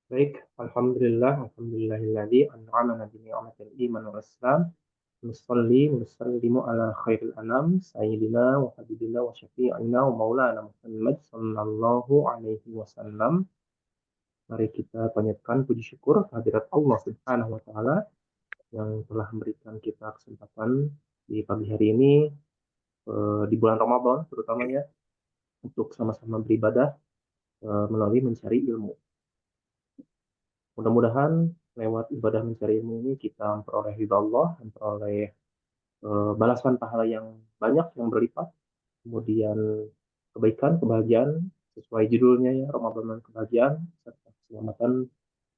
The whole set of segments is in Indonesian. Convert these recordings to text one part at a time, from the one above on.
Baik, Alhamdulillah, Alhamdulillahilladzi an'amana bi ni'matil iman wal Islam. Nusalli wa nusallimu ala khairil anam, sayyidina wa habibina wa syafi'ina wa maulana Muhammad sallallahu alaihi wasallam. Mari kita panjatkan puji syukur kehadirat Allah Subhanahu wa taala yang telah memberikan kita kesempatan di pagi hari ini, di bulan Ramadan terutamanya, untuk sama-sama beribadah melalui mencari ilmu. Mudah-mudahan lewat ibadah mencari ilmu ini kita memperoleh ridha Allah, memperoleh balasan pahala yang banyak yang berlipat, kemudian kebaikan, kebahagiaan sesuai judulnya ya, Ramadan dan kebahagiaan serta keselamatan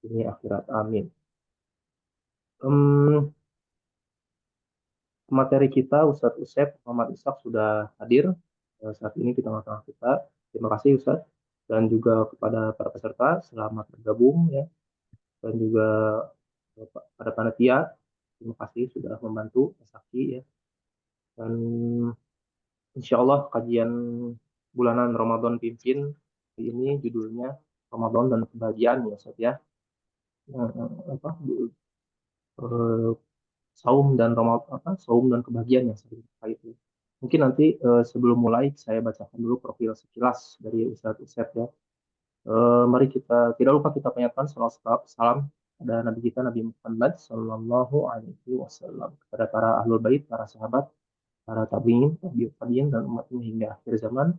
dunia akhirat. Amin. Em, Materi kita Ustadz Usep Muhammad Ishak sudah hadir saat ini di tengah-tengah kita. Terima kasih Ustadz, dan juga kepada para peserta selamat bergabung ya, dan juga pada panitia terima kasih sudah membantu Mas Aki ya. Dan insya Allah kajian bulanan Ramadan Pimpin ini judulnya Ramadan dan Kebahagiaan ya Ustaz ya. Apa, eh, saum dan Ramadan, apa, saum dan kebahagiaan yang sering terkait itu. Mungkin nanti sebelum mulai saya bacakan dulu profil sekilas dari Ustadz Usep ya. Mari kita tidak lupa kita panjatkan salawat salam pada Nabi kita Nabi Muhammad Sallallahu Alaihi Wasallam, kepada para ahlul bait, para sahabat, para tabiin, tabiut tabiin dan umatnya hingga akhir zaman,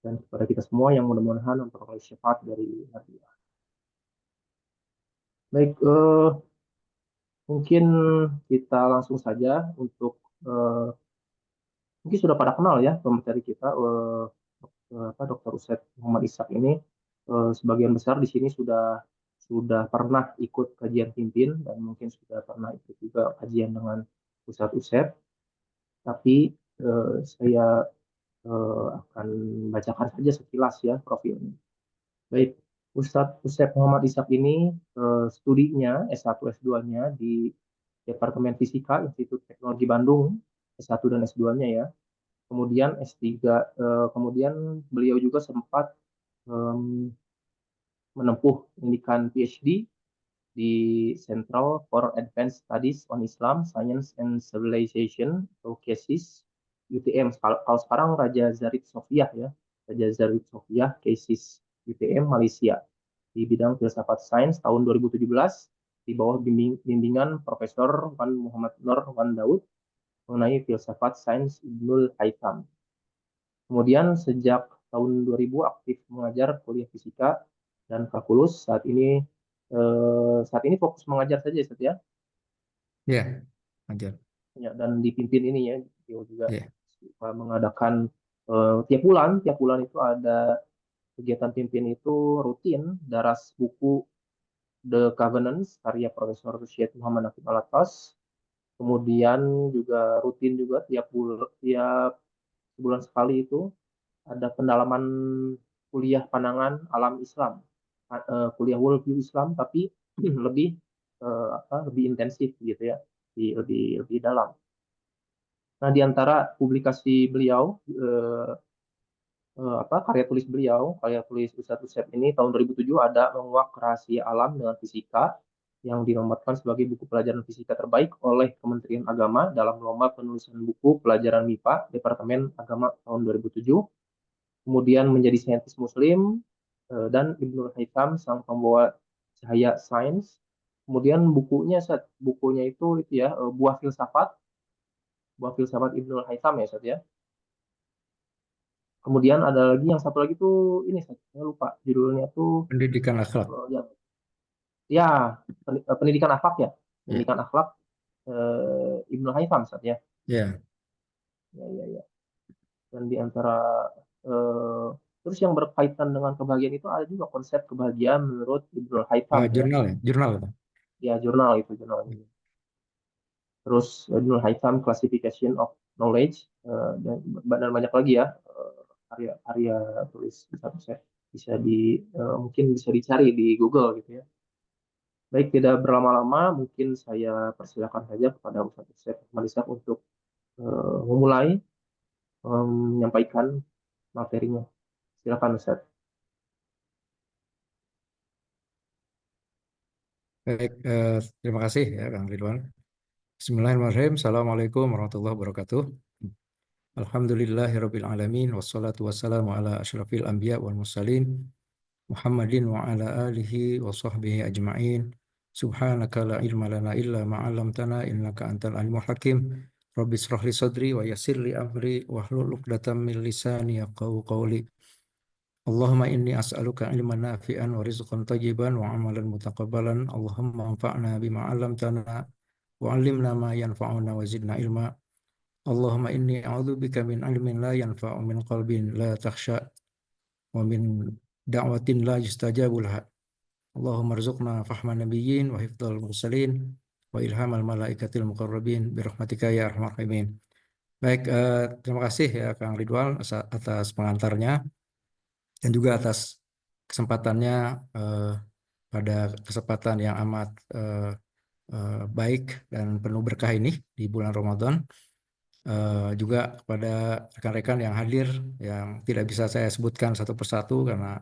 dan kepada kita semua yang mudah-mudahan memperoleh syafaat dari Nabi. Baik, mungkin kita langsung saja untuk eh, mungkin sudah pada kenal ya pemateri kita, apa, Dr. Usep Muhammad Ishak ini. Sebagian besar di sini sudah pernah ikut kajian pimpin dan mungkin sudah pernah ikut juga kajian dengan Ustadz Usep, tapi saya akan bacakan saja sekilas ya profilnya. Baik, Ustadz Usep Muhammad Ishak ini studinya S1 S2-nya di Departemen Fisika Institut Teknologi Bandung, S1 dan S2-nya ya. Kemudian S3, kemudian beliau juga sempat em, menempuh pendidikan PhD di Central for Advanced Studies on Islam, Science and Civilization atau CASIS UTM. Kalau sekarang Raja Zarid Sofia ya, Raja Zarid Sofia CASIS UTM Malaysia, di bidang filsafat sains tahun 2017 di bawah bimbingan Profesor Wan Muhammad Nur Wan Daud mengenai filsafat sains Ibnul Haytham. Kemudian sejak tahun 2000 aktif mengajar kuliah fisika dan kalkulus. Saat ini fokus mengajar saja Ustaz ya. Ya, ajar. Ya, dan dipimpin ini ya, dia juga Ya. suka mengadakan tiap bulan itu ada kegiatan pimpin itu rutin daras buku The Covenants karya Profesor Syed Muhammad Naqib Alatas. Kemudian juga rutin juga tiap sebulan sekali itu ada pendalaman kuliah pandangan alam Islam, kuliah worldview Islam, tapi lebih lebih intensif gitu ya, lebih dalam. Nah, di antara publikasi beliau, karya tulis Ustadz Usep ini tahun 2007 ada Menguak Rahasia Alam dengan Fisika, yang dinobatkan sebagai buku pelajaran fisika terbaik oleh Kementerian Agama dalam lomba penulisan buku pelajaran MIPA Departemen Agama tahun 2007. Kemudian Menjadi Saintis Muslim, dan Ibnul Haytham Sang Pembawa Cahaya Sains. Kemudian bukunya itu ya, Buah Filsafat Ibnul Haytham ya Sat ya. Kemudian ada lagi yang satu lagi tuh ini saya lupa judulnya tuh, Pendidikan akhlak. yang ya, pendidikan akhlak ya, Ya. pendidikan akhlak Ibnul Haytham Sat ya. Ya. Ya, ya, ya. Dan di antara eh, terus yang berkaitan dengan kebahagiaan itu ada juga konsep kebahagiaan menurut Ibnul Haytham ya. Jurnal ya, jurnal itu. Ya, jurnal itu jurnal ini. Terus Ibnul Haytham Classification of Knowledge, dan banyak lagi ya, karya-karya tulis bisa bisa mungkin bisa dicari di Google gitu ya. Baik, tidak berlama-lama, mungkin saya persilakan saja kepada Ustaz Usep Malisak untuk memulai menyampaikan materinya. Silakan Ustaz. Baik, terima kasih ya Kang Ridwan. Bismillahirrahmanirrahim. Assalamualaikum warahmatullahi wabarakatuh. Alhamdulillahirabbil alamin wassalatu wassalamu ala asyrafil anbiya wal mursalin Muhammadin wa ala alihi wa sahbihi ajma'in. Subhanaka la ilma lana illa ma 'allamtana innaka antal alimul hakim. Rabbi israh li sadri wa yassir li amri wahlul 'uqdatam min lisani yafqahu qawli. Allahumma inni as'aluka ilman nafi'an wa rizqan tayyiban wa amalan mutaqabbalan. Allahumma anfa'na bima 'allamtana wa 'allimna ma yanfa'una wa zidna ilma. Allahumma inni a'udzubika min ilmin la yanfa'u min qalbin la takhsha wa min da'watin la yustajabu laha. Allahumma rzuqna fahman nabiyyin wa hifdzal mursalin wa ilhamal malaikatil muqarrabin birahmatika ya arhamar rahimin. Baik, terima kasih ya Kang Ridwan atas pengantarnya dan juga atas kesempatannya eh, pada kesempatan yang amat baik dan penuh berkah ini di bulan Ramadan. Juga kepada rekan-rekan yang hadir yang tidak bisa saya sebutkan satu persatu karena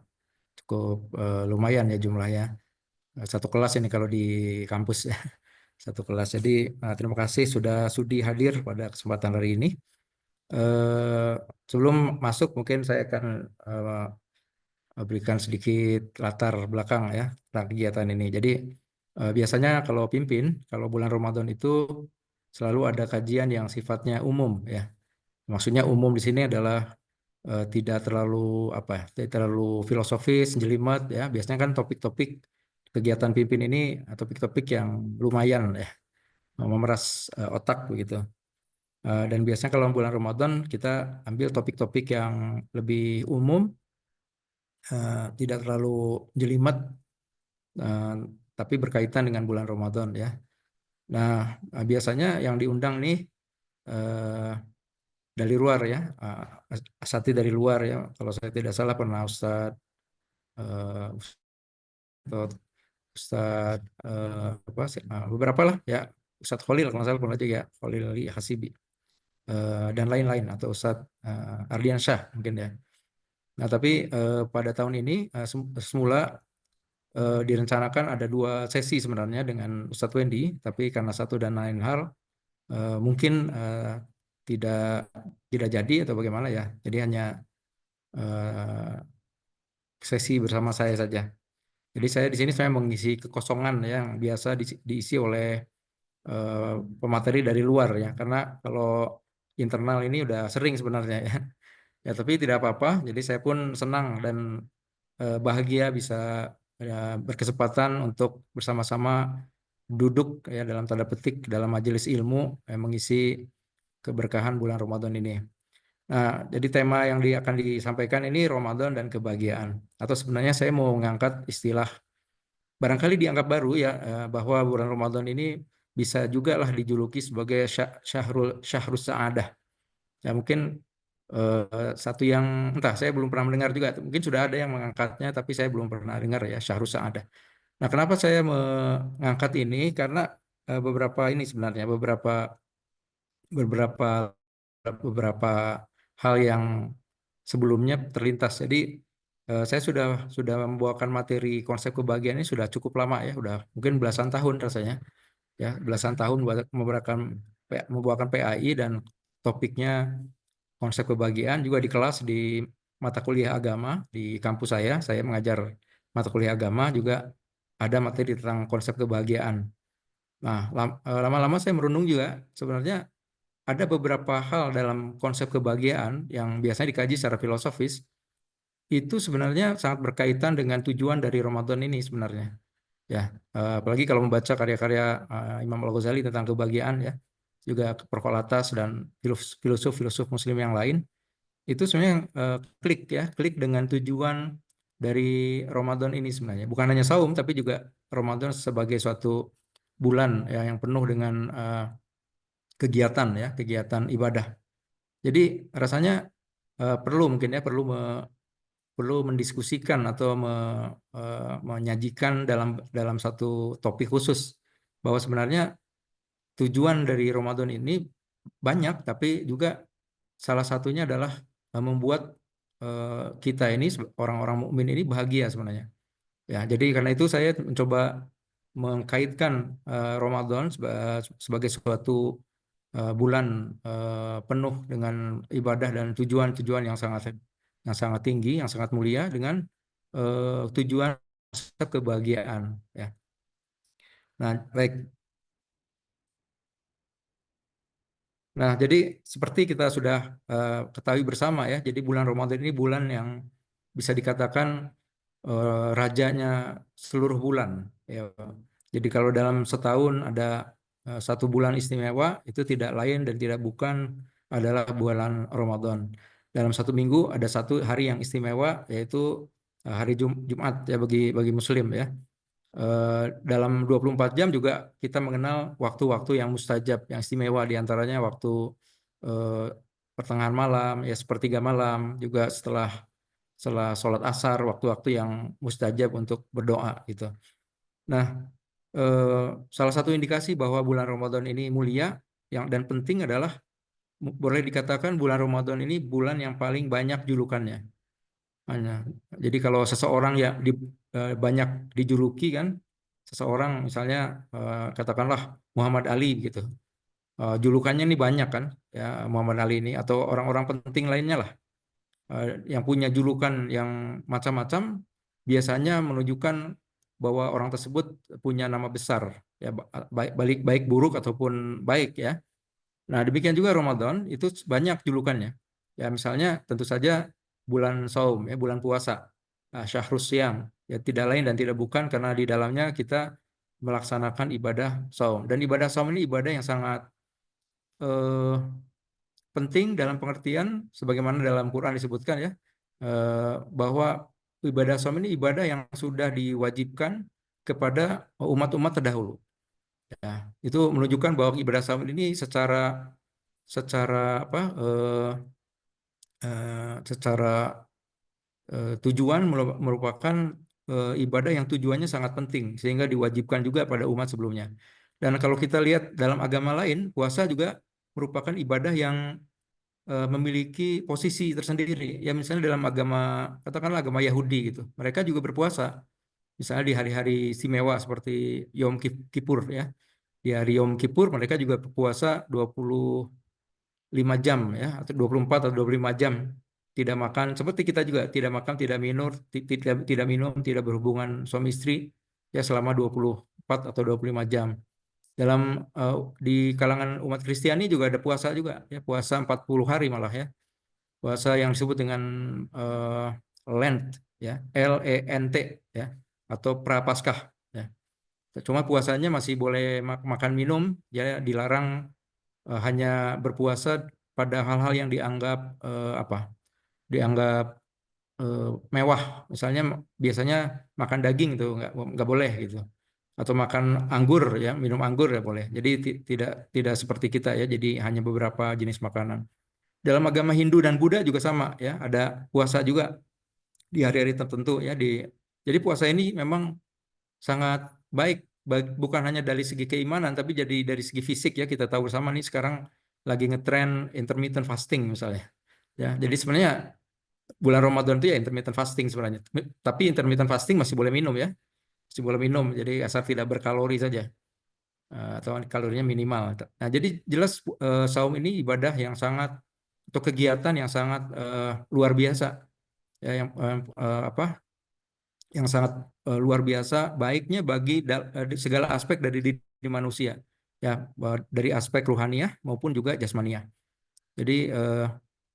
cukup lumayan ya jumlahnya. Satu kelas ini kalau di kampus ya. Satu kelas. Jadi terima kasih sudah sudi hadir pada kesempatan hari ini. Eh, Sebelum masuk mungkin saya akan berikan sedikit latar belakang ya tentang kegiatan ini. Jadi biasanya kalau bulan Ramadan itu selalu ada kajian yang sifatnya umum ya. Maksudnya umum di sini adalah tidak terlalu apa ya, tidak terlalu filosofis, jelimet ya. Biasanya kan topik-topik kegiatan pimpin ini topik-topik yang lumayan ya, memeras otak begitu. Dan biasanya kalau bulan Ramadan kita ambil topik-topik yang lebih umum, tidak terlalu jelimet, eh, tapi berkaitan dengan bulan Ramadan ya. Nah, biasanya yang diundang nih eh, dari luar ya, asatidz dari luar ya. Kalau saya tidak salah pernah eh, Ustadz apa sih, beberapa lah ya, Ustadz Khalil kalau nggak salah pernah juga, Khalil Hasibi dan lain-lain, atau Ustadz Ardiansyah mungkin ya. Nah tapi pada tahun ini semula direncanakan ada 2 sesi sebenarnya dengan Ustadz Wendy, tapi karena satu dan lain hal mungkin tidak tidak jadi atau bagaimana ya. Jadi hanya eh, sesi bersama saya saja. Jadi saya di sini saya mengisi kekosongan yang biasa diisi oleh pemateri dari luar ya. Karena kalau internal ini udah sering sebenarnya ya. Ya tapi tidak apa-apa. Jadi saya pun senang dan bahagia bisa berkesempatan untuk bersama-sama duduk ya dalam tanda petik dalam majelis ilmu mengisi keberkahan bulan Ramadan ini. Nah, jadi tema yang akan disampaikan ini Ramadan dan kebahagiaan. Atau sebenarnya saya mau mengangkat istilah barangkali dianggap baru ya, bahwa bulan Ramadan ini bisa juga lah dijuluki sebagai syahrul sa'adah. Ya mungkin satu yang entah saya belum pernah mendengar juga. Mungkin sudah ada yang mengangkatnya tapi saya belum pernah dengar ya, syahrul sa'adah. Nah, kenapa saya mengangkat ini? Karena beberapa ini sebenarnya beberapa beberapa hal yang sebelumnya terlintas. Jadi saya sudah membawakan materi konsep kebahagiaan ini sudah cukup lama ya, udah mungkin belasan tahun rasanya ya, belasan tahun membawakan PAI dan topiknya konsep kebahagiaan juga di kelas di mata kuliah agama di kampus saya. Saya mengajar mata kuliah agama juga ada materi tentang konsep kebahagiaan. Nah, lama-lama saya merundung juga sebenarnya ada beberapa hal dalam konsep kebahagiaan yang biasanya dikaji secara filosofis itu sebenarnya sangat berkaitan dengan tujuan dari Ramadan ini sebenarnya. Ya, apalagi kalau membaca karya-karya Imam Al-Ghazali tentang kebahagiaan ya, juga Prokholatas dan filosof-filosof Muslim yang lain, itu sebenarnya klik dengan tujuan dari Ramadan ini sebenarnya. Bukan hanya saum, tapi juga Ramadan sebagai suatu bulan ya, yang penuh dengan kegiatan ya, kegiatan ibadah. Jadi rasanya mungkin ya perlu mendiskusikan atau menyajikan dalam satu topik khusus bahwa sebenarnya tujuan dari Ramadan ini banyak, tapi juga salah satunya adalah membuat kita ini orang-orang mukmin ini bahagia sebenarnya. Ya, jadi karena itu saya mencoba mengkaitkan Ramadan sebagai suatu bulan penuh dengan ibadah dan tujuan-tujuan yang sangat tinggi, yang sangat mulia dengan tujuan kebahagiaan, ya. Nah, baik. Nah, jadi seperti kita sudah ketahui bersama ya, jadi bulan Ramadan ini bulan yang bisa dikatakan rajanya seluruh bulan, ya. Jadi kalau dalam setahun ada satu bulan istimewa, itu tidak lain dan tidak bukan adalah bulan Ramadan. Dalam satu minggu ada satu hari yang istimewa, yaitu hari Jumat ya, bagi Muslim ya. Dalam 24 jam juga kita mengenal waktu-waktu yang mustajab, yang istimewa, diantaranya waktu eh, pertengahan malam, ya sepertiga malam, juga setelah sholat asar, waktu-waktu yang mustajab untuk berdoa gitu. Nah, salah satu indikasi bahwa bulan Ramadan ini mulia dan penting adalah boleh dikatakan bulan Ramadan ini bulan yang paling banyak julukannya. Jadi kalau seseorang ya banyak dijuluki kan, seseorang misalnya katakanlah Muhammad Ali gitu, julukannya ini banyak kan, ya Muhammad Ali ini atau orang-orang penting lainnya lah, yang punya julukan yang macam-macam, biasanya menunjukkan bahwa orang tersebut punya nama besar, ya baik buruk ataupun baik ya. Nah, demikian juga Ramadan itu banyak julukannya. Ya, misalnya tentu saja bulan saum, ya, bulan puasa. Nah, Syahrus Siam, ya tidak lain dan tidak bukan karena di dalamnya kita melaksanakan ibadah saum. Dan ibadah saum ini ibadah yang sangat eh, penting dalam pengertian sebagaimana dalam Quran disebutkan ya, bahwa ibadah saum ini ibadah yang sudah diwajibkan kepada umat-umat terdahulu. Ya, itu menunjukkan bahwa ibadah saum ini secara apa secara tujuan merupakan ibadah yang tujuannya sangat penting sehingga diwajibkan juga pada umat sebelumnya. Dan kalau kita lihat dalam agama lain, puasa juga merupakan ibadah yang memiliki posisi tersendiri. Ya misalnya dalam agama, katakanlah agama Yahudi gitu, mereka juga berpuasa. Misalnya di hari-hari istimewa seperti Yom Kippur ya. Di hari Yom Kippur mereka juga berpuasa 25 jam ya, atau 24 atau 25 jam tidak makan, seperti kita juga tidak makan, tidak minum, tidak minum, tidak berhubungan suami istri ya selama 24 atau 25 jam. Dalam di kalangan umat Kristiani juga ada puasa juga ya, puasa 40 hari malah ya. Puasa yang disebut dengan Lent ya, Lent ya, atau Prapaskah ya. Cuma puasanya masih boleh makan minum ya, dilarang hanya berpuasa pada hal-hal yang dianggap apa? Dianggap mewah. Misalnya biasanya makan daging itu nggak boleh gitu. Atau makan anggur ya, minum anggur ya boleh. Jadi tidak seperti kita ya. Jadi hanya beberapa jenis makanan. Dalam agama Hindu dan Buddha juga sama ya. Ada puasa juga di hari-hari tertentu ya. Jadi puasa ini memang sangat baik, bukan hanya dari segi keimanan tapi jadi dari segi fisik ya. Kita tahu bersama nih sekarang lagi ngetren intermittent fasting misalnya ya. Jadi sebenarnya bulan Ramadan itu ya intermittent fasting sebenarnya, tapi intermittent fasting masih boleh minum ya, masih boleh minum, jadi asal tidak berkalori saja, atau kalorinya minimal. Nah jadi jelas saum ini ibadah yang sangat, atau kegiatan yang sangat luar biasa ya, yang apa yang sangat luar biasa baiknya bagi segala aspek dari diri manusia ya, dari aspek ruhaniah maupun juga jasmaniah. Jadi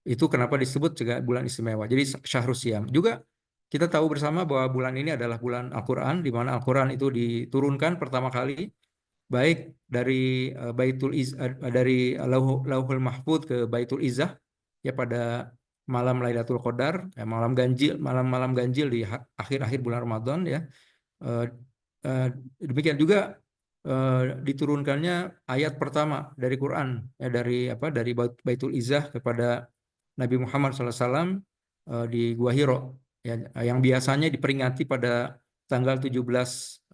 itu kenapa disebut juga bulan istimewa. Jadi Syahrus Siam. Juga kita tahu bersama bahwa bulan ini adalah bulan Al-Quran, di mana Al-Quran itu diturunkan pertama kali baik dari dari Lauhul Mahfud ke Baitul Izzah ya pada malam Lailatul Qadar, ya, malam-malam ganjil di akhir-akhir bulan Ramadan ya. Eh, eh, Demikian juga diturunkannya ayat pertama dari Quran ya, dari Baitul Izzah kepada Nabi Muhammad SAW di Gua Hiro ya, yang biasanya diperingati pada tanggal 17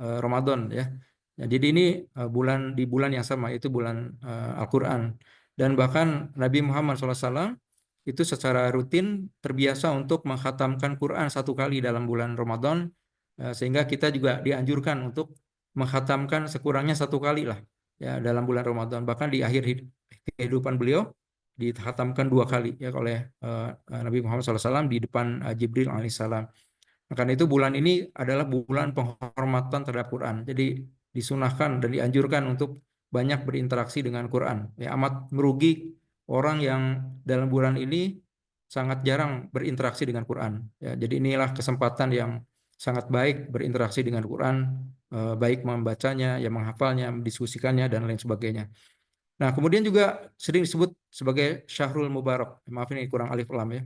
Ramadan ya. Ya, jadi ini di bulan yang sama, itu bulan Al-Quran, dan bahkan Nabi Muhammad SAW itu secara rutin terbiasa untuk menghatamkan Quran satu kali dalam bulan Ramadan, sehingga kita juga dianjurkan untuk menghatamkan sekurangnya 1 kali lah ya dalam bulan Ramadan. Bahkan di akhir kehidupan beliau dihatamkan 2 kali ya oleh Nabi Muhammad SAW di depan Jibril alaihissalam. Nah, karena itu bulan ini adalah bulan penghormatan terhadap Quran. Jadi disunahkan dan dianjurkan untuk banyak berinteraksi dengan Quran. Ya, amat merugi orang yang dalam bulan ini sangat jarang berinteraksi dengan Quran. Ya, jadi inilah kesempatan yang sangat baik berinteraksi dengan Quran, baik membacanya, ya menghafalnya, mendiskusikannya dan lain sebagainya. Nah, kemudian juga sering disebut sebagai Syahrul Mubarak. Maaf ini kurang alif lam ya.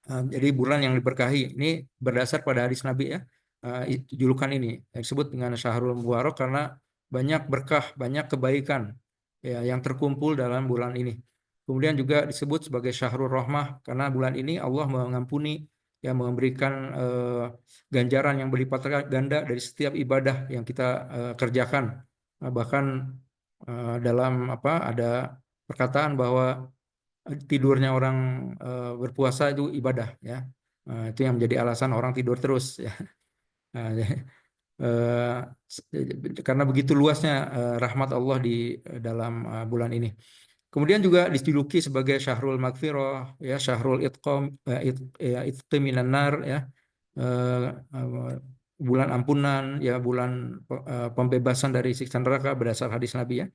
Jadi bulan yang diberkahi ini berdasar pada hadis Nabi ya. Julukan ini disebut dengan Syahrul Mubarak karena banyak berkah, banyak kebaikan ya yang terkumpul dalam bulan ini. Kemudian juga disebut sebagai Syahrul Rahmah karena bulan ini Allah mengampuni ya memberikan ganjaran yang berlipat ganda dari setiap ibadah yang kita kerjakan. Bahkan dalam ada perkataan bahwa tidurnya orang berpuasa itu ibadah ya. Itu yang menjadi alasan orang tidur terus ya. Nah, eh, karena begitu luasnya rahmat Allah di dalam bulan ini. Kemudian juga dijuluki sebagai Syahrul Magfirah ya, Syahrul Itqam Itqi minan nar ya. Eh, eh, bulan ampunan ya, bulan pembebasan dari siksa neraka berdasar hadis Nabi ya.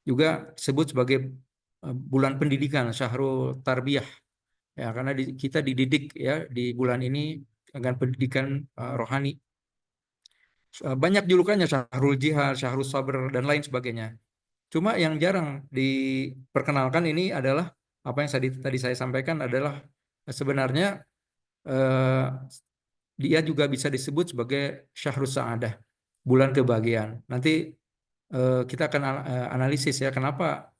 Juga disebut sebagai bulan pendidikan, Syahrul Tarbiyah ya, karena kita dididik ya di bulan ini dengan pendidikan rohani. Banyak julukannya, Syahrul Jihad, Syahrul Sabr dan lain sebagainya. Cuma yang jarang diperkenalkan ini adalah apa yang tadi saya sampaikan adalah sebenarnya eh, dia juga bisa disebut sebagai Syahrul Sa'adah, bulan kebahagiaan. Nanti kita akan analisis ya kenapa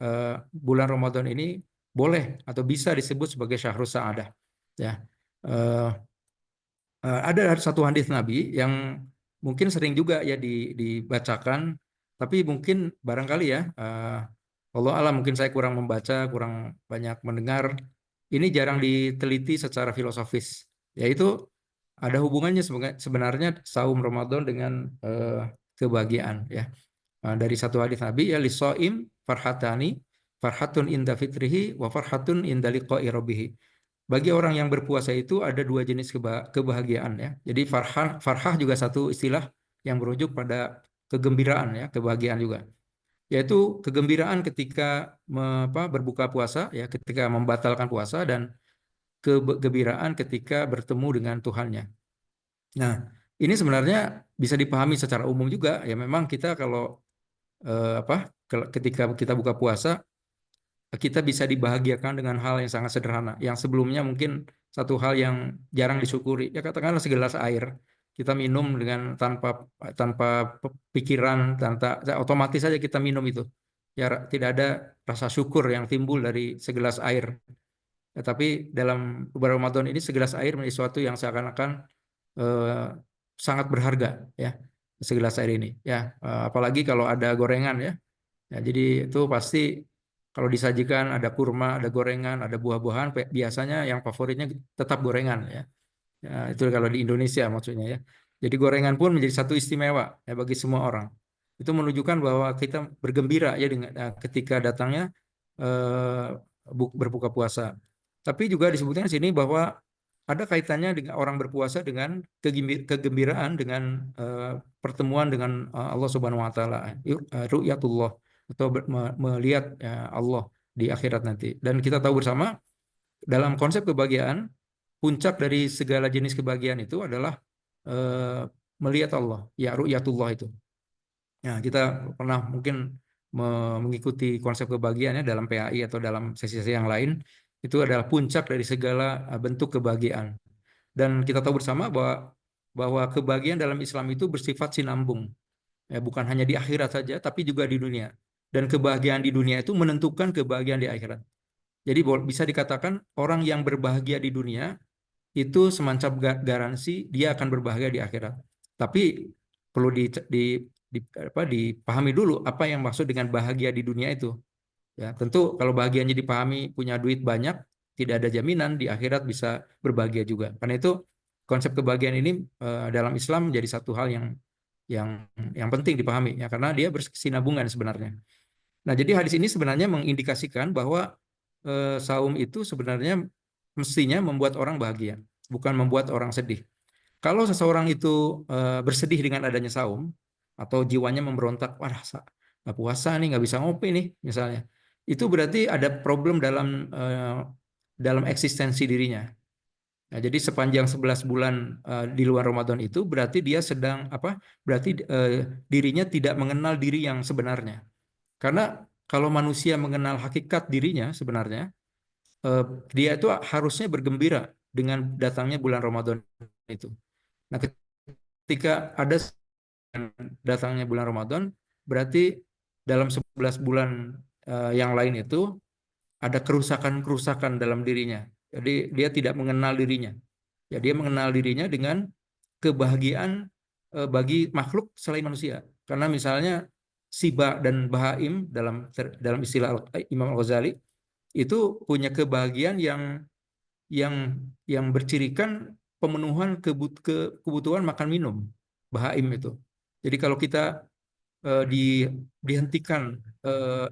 bulan Ramadan ini boleh atau bisa disebut sebagai Syahrul Sa'adah. Ya, eh, ada satu hadis Nabi yang mungkin sering juga ya dibacakan, tapi mungkin barangkali ya, Allah alam mungkin saya kurang membaca, kurang banyak mendengar. Ini jarang diteliti secara filosofis. Yaitu ada hubungannya sebenarnya saum Ramadan dengan kebahagiaan ya. Dari satu hadis Nabi ya, lisoim farhatani, farhatun inda fitrihi wa farhatun inda liqa'i rabbih. Bagi orang yang berpuasa itu ada 2 jenis kebahagiaan ya. Jadi farhah juga satu istilah yang merujuk pada kegembiraan ya, kebahagiaan juga. Yaitu kegembiraan ketika berbuka puasa ya, ketika membatalkan puasa, dan kegembiraan ketika bertemu dengan Tuhannya. Nah, ini sebenarnya bisa dipahami secara umum juga ya. Memang kita kalau ketika kita buka puasa, kita bisa dibahagiakan dengan hal yang sangat sederhana, yang sebelumnya mungkin satu hal yang jarang disyukuri. Ya katakanlah segelas air, kita minum dengan tanpa tanpa pikiran, tanpa otomatis saja kita minum itu. Ya tidak ada rasa syukur yang timbul dari segelas air. Ya, tapi dalam bulan Ramadan ini segelas air menjadi sesuatu yang seakan-akan eh, sangat berharga ya, segelas air ini. Ya, apalagi kalau ada gorengan ya. Ya, jadi itu pasti kalau disajikan ada kurma, ada gorengan, ada buah-buahan, biasanya yang favoritnya tetap gorengan ya. Ya, itu kalau di Indonesia maksudnya ya. Jadi gorengan pun menjadi satu istimewa ya bagi semua orang. Itu menunjukkan bahwa kita bergembira ya dengan ketika datangnya eh, berbuka puasa. Tapi juga disebutkan di sini bahwa ada kaitannya dengan orang berpuasa dengan kegembiraan dengan pertemuan dengan Allah Subhanahu wa taala, ru'yatullah, atau melihat Allah di akhirat nanti. Dan kita tahu bersama dalam konsep kebahagiaan, puncak dari segala jenis kebahagiaan itu adalah eh, melihat Allah, ya ru'yatullah itu. Nah, kita pernah mungkin mengikuti konsep kebahagiaannya dalam PAI atau dalam sesi-sesi yang lain, itu adalah puncak dari segala bentuk kebahagiaan. Dan kita tahu bersama bahwa kebahagiaan dalam Islam itu bersifat sinambung. Ya, bukan hanya di akhirat saja, tapi juga di dunia. Dan kebahagiaan di dunia itu menentukan kebahagiaan di akhirat. Jadi bisa dikatakan orang yang berbahagia di dunia itu semacam garansi dia akan berbahagia di akhirat. Tapi perlu dipahami dulu apa yang maksud dengan bahagia di dunia itu. Ya, tentu kalau bahagianya dipahami punya duit banyak, tidak ada jaminan di akhirat bisa berbahagia juga. Karena itu konsep kebahagiaan ini dalam Islam menjadi satu hal yang penting dipahami ya, karena dia berkesinambungan sebenarnya. Nah, jadi hadis ini sebenarnya mengindikasikan bahwa saum itu sebenarnya mestinya membuat orang bahagia, bukan membuat orang sedih. Kalau seseorang itu bersedih dengan adanya saum atau jiwanya memberontak, wah nggak puasa nih, nggak bisa ngopi nih, misalnya, itu berarti ada problem dalam eksistensi dirinya. Nah, jadi sepanjang 11 bulan di luar Ramadan itu berarti dia sedang apa? Berarti dirinya tidak mengenal diri yang sebenarnya. Karena kalau manusia mengenal hakikat dirinya sebenarnya, dia itu harusnya bergembira dengan datangnya bulan Ramadan itu. Nah, ketika ada datangnya bulan Ramadan, berarti dalam 11 bulan yang lain itu ada kerusakan-kerusakan dalam dirinya. Jadi dia tidak mengenal dirinya. Ya, dia mengenal dirinya dengan kebahagiaan bagi makhluk selain manusia. Karena misalnya siba dan bahaim dalam istilah Imam Al-Ghazali itu punya kebahagiaan yang bercirikan pemenuhan kebutuhan makan minum bahaim itu. Jadi kalau kita dihentikan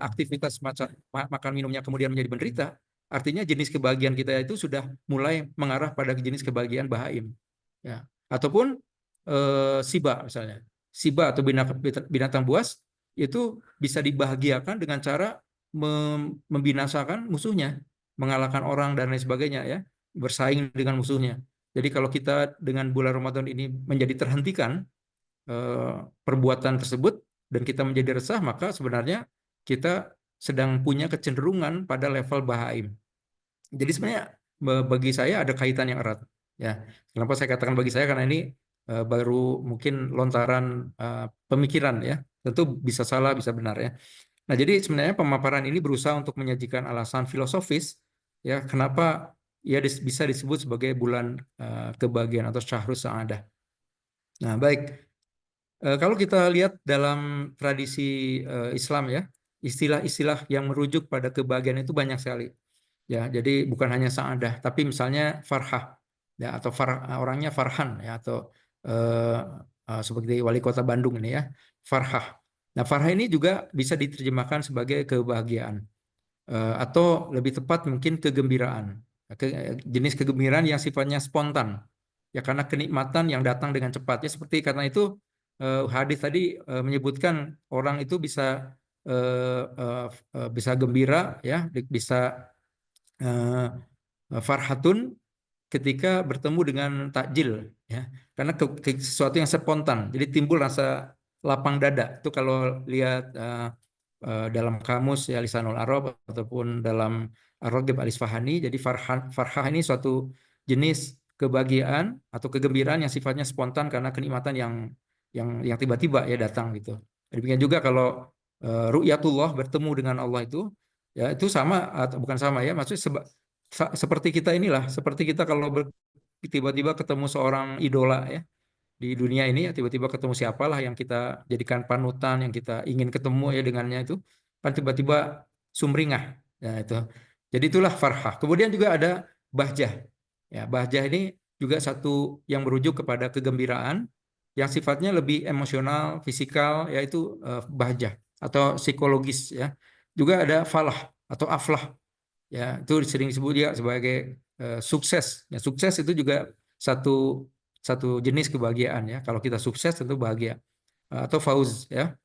aktivitas makan minumnya kemudian menjadi menderita, artinya jenis kebahagiaan kita itu sudah mulai mengarah pada jenis kebahagiaan bahaim. Ya. Ataupun siba misalnya. Siba atau binatang buas itu bisa dibahagiakan dengan cara membinasakan musuhnya, mengalahkan orang dan lain sebagainya ya, bersaing dengan musuhnya. Jadi kalau kita dengan bulan Ramadan ini menjadi terhentikan perbuatan tersebut dan kita menjadi resah, maka sebenarnya kita sedang punya kecenderungan pada level bahaim. Jadi sebenarnya bagi saya ada kaitan yang erat. Ya, kenapa saya katakan bagi saya, karena ini baru mungkin lontaran pemikiran ya. Tentu bisa salah, bisa benar ya. Nah, jadi sebenarnya pemaparan ini berusaha untuk menyajikan alasan filosofis ya kenapa ia bisa disebut sebagai bulan kebahagiaan atau syahrus sa'adah. Nah, baik. Kalau kita lihat dalam tradisi Islam ya, istilah-istilah yang merujuk pada kebahagiaan itu banyak sekali. Ya, jadi bukan hanya sa'adah, tapi misalnya farhah ya, atau orangnya Farhan ya, atau eh, seperti wali kota Bandung ini ya, farhah. Nah, farhah ini juga bisa diterjemahkan sebagai kebahagiaan. Atau lebih tepat mungkin kegembiraan. Jenis kegembiraan yang sifatnya spontan. Ya, karena kenikmatan yang datang dengan cepat. Ya, seperti karena itu hadis tadi menyebutkan orang itu bisa gembira ya, bisa farhatun ketika bertemu dengan takjil ya, karena sesuatu yang spontan, jadi timbul rasa lapang dada. Itu kalau lihat dalam kamus ya Lisanul Arab ataupun dalam Ar-Raghib Al-Isfahani, jadi farhah ini suatu jenis kebahagiaan atau kegembiraan yang sifatnya spontan karena kenikmatan yang tiba-tiba ya datang gitu. Demikian juga kalau ru'yatullah, bertemu dengan Allah itu sama atau bukan sama ya, maksudnya seperti kita inilah, seperti kita kalau tiba-tiba ketemu seorang idola ya di dunia ini ya, tiba-tiba ketemu siapalah yang kita jadikan panutan, yang kita ingin ketemu ya dengannya itu, kan tiba-tiba sumringah. Ya itu. Jadi itulah farhah. Kemudian juga ada bahjah. Ya, bahjah ini juga satu yang merujuk kepada kegembiraan yang sifatnya lebih emosional, fisikal, yaitu bahjah atau psikologis ya. Juga ada falah atau aflah. Ya, itu sering disebut dia sebagai sukses. Ya, sukses itu juga satu satu jenis kebahagiaan ya. Kalau kita sukses tentu bahagia. Atau fauz ya,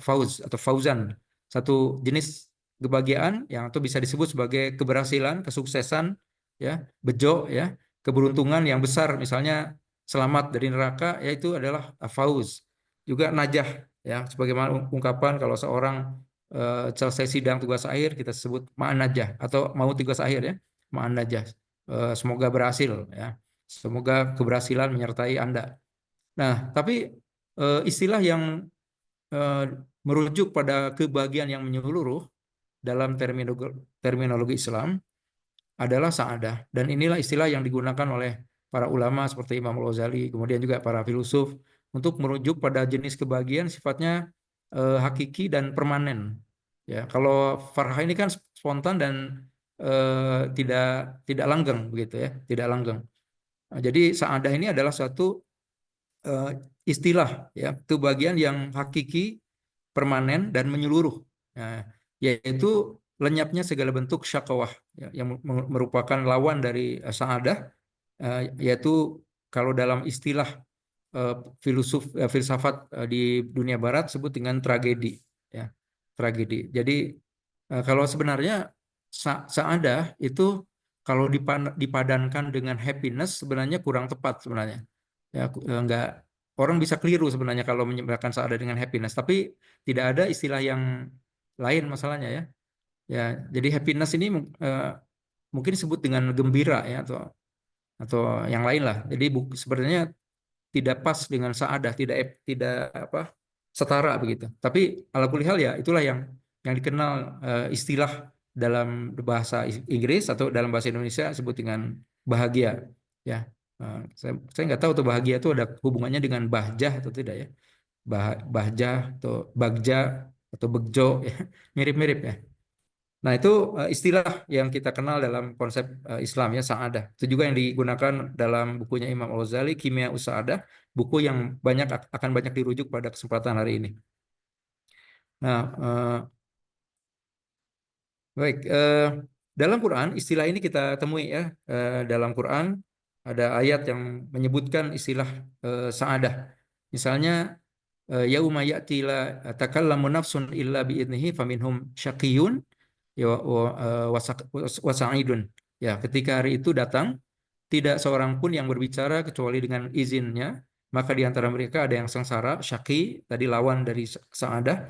fauz atau fauzan, satu jenis kebahagiaan yang atau bisa disebut sebagai keberhasilan, kesuksesan ya, bejo ya, keberuntungan yang besar, misalnya selamat dari neraka, yaitu adalah fauz. Juga najah ya, sebagaimana ungkapan kalau seorang selesai sidang tugas akhir kita sebut ma'an najah, atau mau tugas akhir ya, ma'an najah. Semoga berhasil ya. Semoga keberhasilan menyertai Anda. Nah, tapi istilah yang eh, merujuk pada kebahagiaan yang menyeluruh dalam terminologi Islam adalah sa'adah. Dan inilah istilah yang digunakan oleh para ulama seperti Imam Al-Ghazali, kemudian juga para filsuf, untuk merujuk pada jenis kebahagiaan sifatnya hakiki dan permanen. Ya, kalau farha ini kan spontan dan tidak langgeng begitu ya, tidak langgeng. Nah, jadi sa'adah ini adalah suatu eh, istilah ya, kebahagiaan yang hakiki, permanen dan menyeluruh. Nah, yaitu lenyapnya segala bentuk syakawah ya, yang merupakan lawan dari saadah, yaitu kalau dalam istilah filsafat di dunia barat sebut dengan tragedi ya, tragedi. Jadi kalau sebenarnya saadah itu kalau dipadankan dengan happiness sebenarnya kurang tepat sebenarnya. Ya, enggak, orang bisa keliru sebenarnya kalau menyebutkan saadah dengan happiness, tapi tidak ada istilah yang lain masalahnya ya. Ya, jadi happiness ini mungkin disebut dengan gembira ya, atau yang lain lah. Jadi sebenarnya tidak pas dengan saadah, tidak apa, setara begitu. Tapi ala kulli hal ya itulah yang dikenal istilah dalam bahasa Inggris atau dalam bahasa Indonesia sebut dengan bahagia ya. Saya nggak tahu tuh bahagia itu ada hubungannya dengan bahjah atau tidak ya. Bahjah atau bagja atau begjo ya. Mirip-mirip ya. Nah, itu istilah yang kita kenal dalam konsep Islam ya, sa'adah. Itu juga yang digunakan dalam bukunya Imam Al-Ghazali, Kimia Us-Sa'adah, buku yang akan banyak dirujuk pada kesempatan hari ini. Nah, baik, dalam Quran istilah ini kita temui ya, dalam Quran ada ayat yang menyebutkan istilah sa'adah. Misalnya yauma ya'ti la takallamu nafsun illa biidnihi faminhum syaqiyun ya wasa'idun. Ya, ketika hari itu datang, tidak seorang pun yang berbicara kecuali dengan izinnya, maka di antara mereka ada yang sengsara, syaqi, tadi lawan dari sa'adah,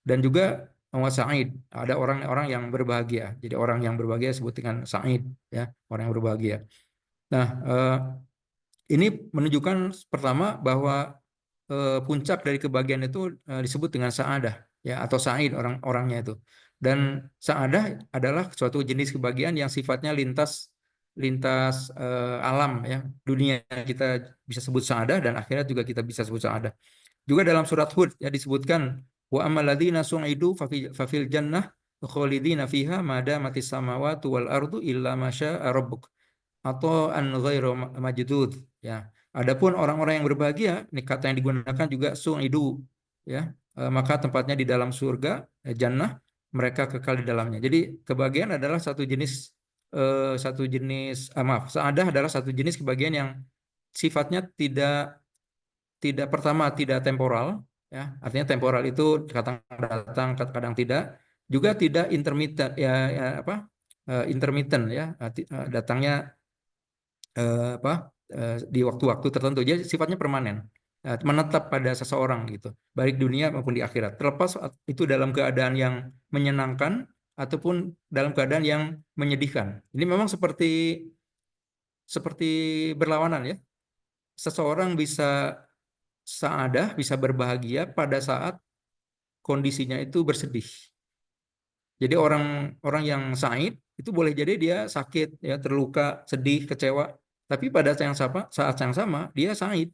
dan juga wasa'id, ada orang-orang yang berbahagia. Jadi orang yang berbahagia disebut dengan sa'id, ya, orang yang berbahagia. Nah, ini menunjukkan pertama bahwa puncak dari kebahagiaan itu disebut dengan sa'adah ya, atau sa'id orang-orangnya itu. Dan sa'adah adalah suatu jenis kebahagiaan yang sifatnya lintas lintas alam ya. Dunia kita bisa sebut sa'adah dan akhirat juga kita bisa sebut sa'adah. Juga dalam surat Hud ya disebutkan wa ammal ladzina su'idu fafil jannah khalidina fiha ma damatis samawati wal ardu illa ma syaa rabbuk atau an ghairu majdud ya. Adapun orang-orang yang berbahagia, ini kata yang digunakan juga su'idu ya. Maka tempatnya di dalam surga, jannah, mereka kekal di dalamnya. Jadi kebahagiaan adalah satu jenis maaf, saadah adalah satu jenis kebahagiaan yang sifatnya tidak tidak pertama tidak temporal ya. Artinya temporal itu kadang datang, kadang tidak. Juga tidak intermittent ya, ya apa? Intermittent ya. Datangnya apa di waktu-waktu tertentu. Jadi sifatnya permanen, menetap pada seseorang gitu, baik dunia maupun di akhirat. Terlepas itu dalam keadaan yang menyenangkan ataupun dalam keadaan yang menyedihkan. Ini memang seperti seperti berlawanan ya. Seseorang bisa saadah, bisa berbahagia pada saat kondisinya itu bersedih. Jadi orang yang said itu boleh jadi dia sakit ya, terluka, sedih, kecewa, tapi pada saat yang sama dia said.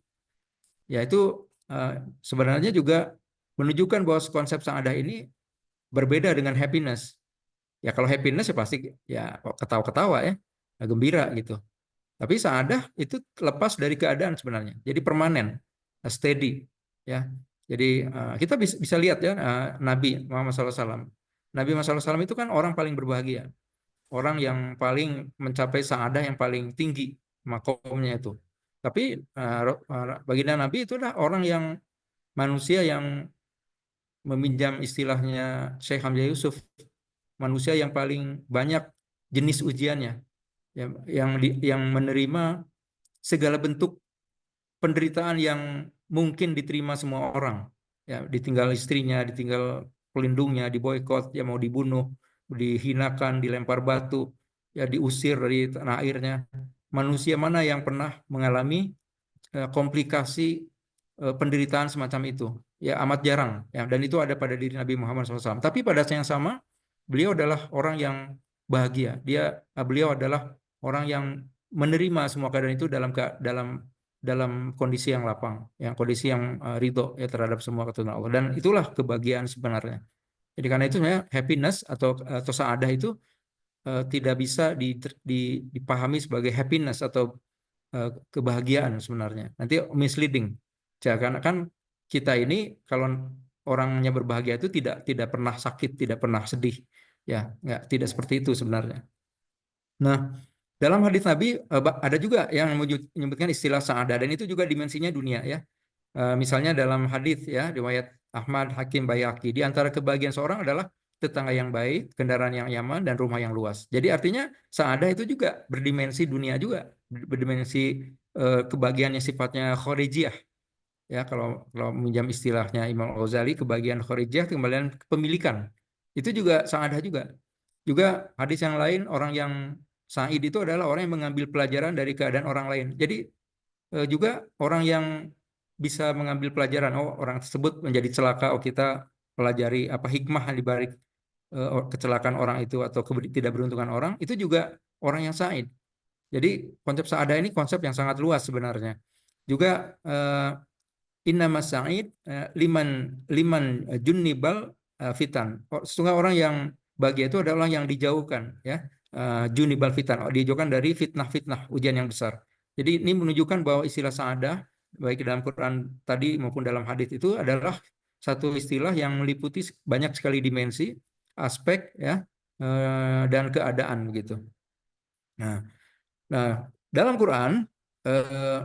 Ya itu uh, sebenarnya juga menunjukkan bahwa konsep saadah ini berbeda dengan happiness. Ya kalau happiness ya pasti ya ketawa-ketawa ya, gembira gitu. Tapi saadah itu lepas dari keadaan sebenarnya. Jadi permanen, steady ya. Jadi kita bisa lihat ya, Nabi Muhammad SAW. Nabi Muhammad SAW itu kan orang paling berbahagia, orang yang paling mencapai saadah yang paling tinggi makomnya itu. Tapi baginda Nabi itu adalah orang yang manusia yang meminjam istilahnya Syekh Hamzah Yusuf, manusia yang paling banyak jenis ujiannya, yang menerima segala bentuk penderitaan yang mungkin diterima semua orang. Ya, ditinggal istrinya, ditinggal pelindungnya, diboykot, ya mau dibunuh, dihinakan, dilempar batu, ya diusir dari tanah airnya. Manusia mana yang pernah mengalami komplikasi penderitaan semacam itu? Ya amat jarang. Ya, dan itu ada pada diri Nabi Muhammad SAW. Tapi pada saat yang sama, beliau adalah orang yang bahagia. Beliau adalah orang yang menerima semua keadaan itu dalam dalam kondisi yang lapang, yang kondisi yang ridho ya terhadap semua ketentuan Allah. Dan itulah kebahagiaan sebenarnya. Jadi karena itu sebenarnya happiness atau saadah itu tidak bisa dipahami sebagai happiness atau kebahagiaan sebenarnya. Nanti misleading. Karena kan kita ini kalau orangnya berbahagia itu tidak pernah sakit, tidak pernah sedih. Ya, nggak, tidak seperti itu sebenarnya. Nah, dalam hadis Nabi ada juga yang menyebutkan istilah sa'adah, dan itu juga dimensinya dunia ya. Misalnya dalam hadis ya riwayat Ahmad, Hakim, Baihaqi, di antara kebahagiaan seorang adalah tetangga yang baik, kendaraan yang nyaman, dan rumah yang luas. Jadi artinya sa'adah itu juga berdimensi dunia juga, berdimensi kebahagiaan yang sifatnya khorijiyah. Ya, kalau meminjam istilahnya Imam Al-Ghazali, kebahagiaan khorijiyah, kembalian kepemilikan. Itu juga sa'adah juga. Juga hadis yang lain, orang yang sa'id itu adalah orang yang mengambil pelajaran dari keadaan orang lain. Jadi juga orang yang bisa mengambil pelajaran, oh orang tersebut menjadi celaka, oh kita pelajari apa hikmah di balik kecelakaan orang itu atau tidak beruntungan orang, itu juga orang yang sa'id. Jadi konsep sa'adah ini konsep yang sangat luas sebenarnya. Juga Innama sa'id liman liman junnibal fitan. Sesungguhnya orang yang bahagia itu adalah orang yang dijauhkan ya, junibal fitan, dijauhkan dari fitnah-fitnah ujian yang besar. Jadi ini menunjukkan bahwa istilah sa'adah baik dalam Quran tadi maupun dalam hadis itu adalah satu istilah yang meliputi banyak sekali dimensi, aspek ya, dan keadaan begitu. Nah, dalam Quran, eh,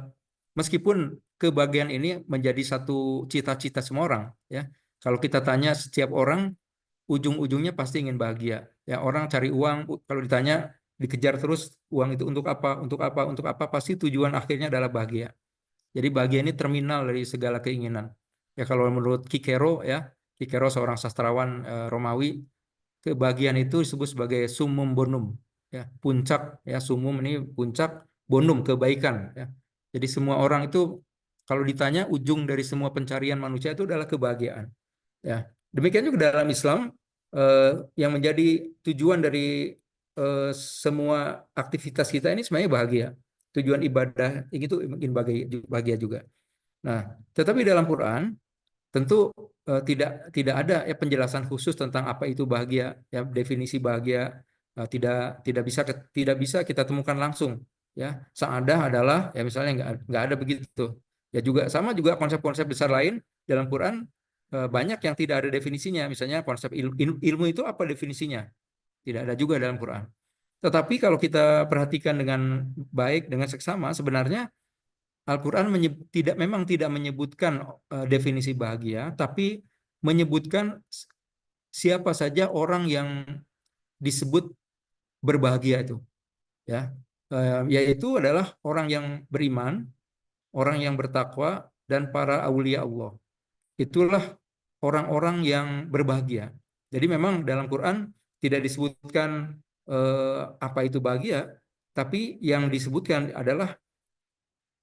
meskipun kebahagiaan ini menjadi satu cita-cita semua orang, ya. Kalau kita tanya setiap orang, ujung-ujungnya pasti ingin bahagia. Ya, orang cari uang, kalau ditanya dikejar terus uang itu untuk apa, untuk apa, untuk apa, pasti tujuan akhirnya adalah bahagia. Jadi bahagia ini terminal dari segala keinginan. Ya, kalau menurut Kikero, ya, Kikero seorang sastrawan Romawi, kebahagiaan itu disebut sebagai sumum bonum, ya, puncak, ya, sumum ini puncak, bonum kebaikan, ya. Jadi semua orang itu kalau ditanya ujung dari semua pencarian manusia itu adalah kebahagiaan, ya. Demikian juga dalam Islam, yang menjadi tujuan dari semua aktivitas kita ini sebenarnya bahagia. Tujuan ibadah itu ingin bahagia juga. Nah, tetapi dalam Quran tentu tidak ada ya penjelasan khusus tentang apa itu bahagia, ya, definisi bahagia tidak bisa kita temukan langsung, ya. Sa'adah adalah ya misalnya nggak ada begitu. Ya juga sama juga konsep-konsep besar lain dalam Quran, banyak yang tidak ada definisinya. Misalnya konsep ilmu itu apa definisinya? Tidak ada juga dalam Quran. Tetapi kalau kita perhatikan dengan baik, dengan seksama, sebenarnya Al-Quran memang tidak menyebutkan definisi bahagia, tapi menyebutkan siapa saja orang yang disebut berbahagia itu, ya. Yaitu adalah orang yang beriman, orang yang bertakwa, dan para aulia Allah. Itulah orang-orang yang berbahagia. Jadi memang dalam Quran tidak disebutkan apa itu bahagia, tapi yang disebutkan adalah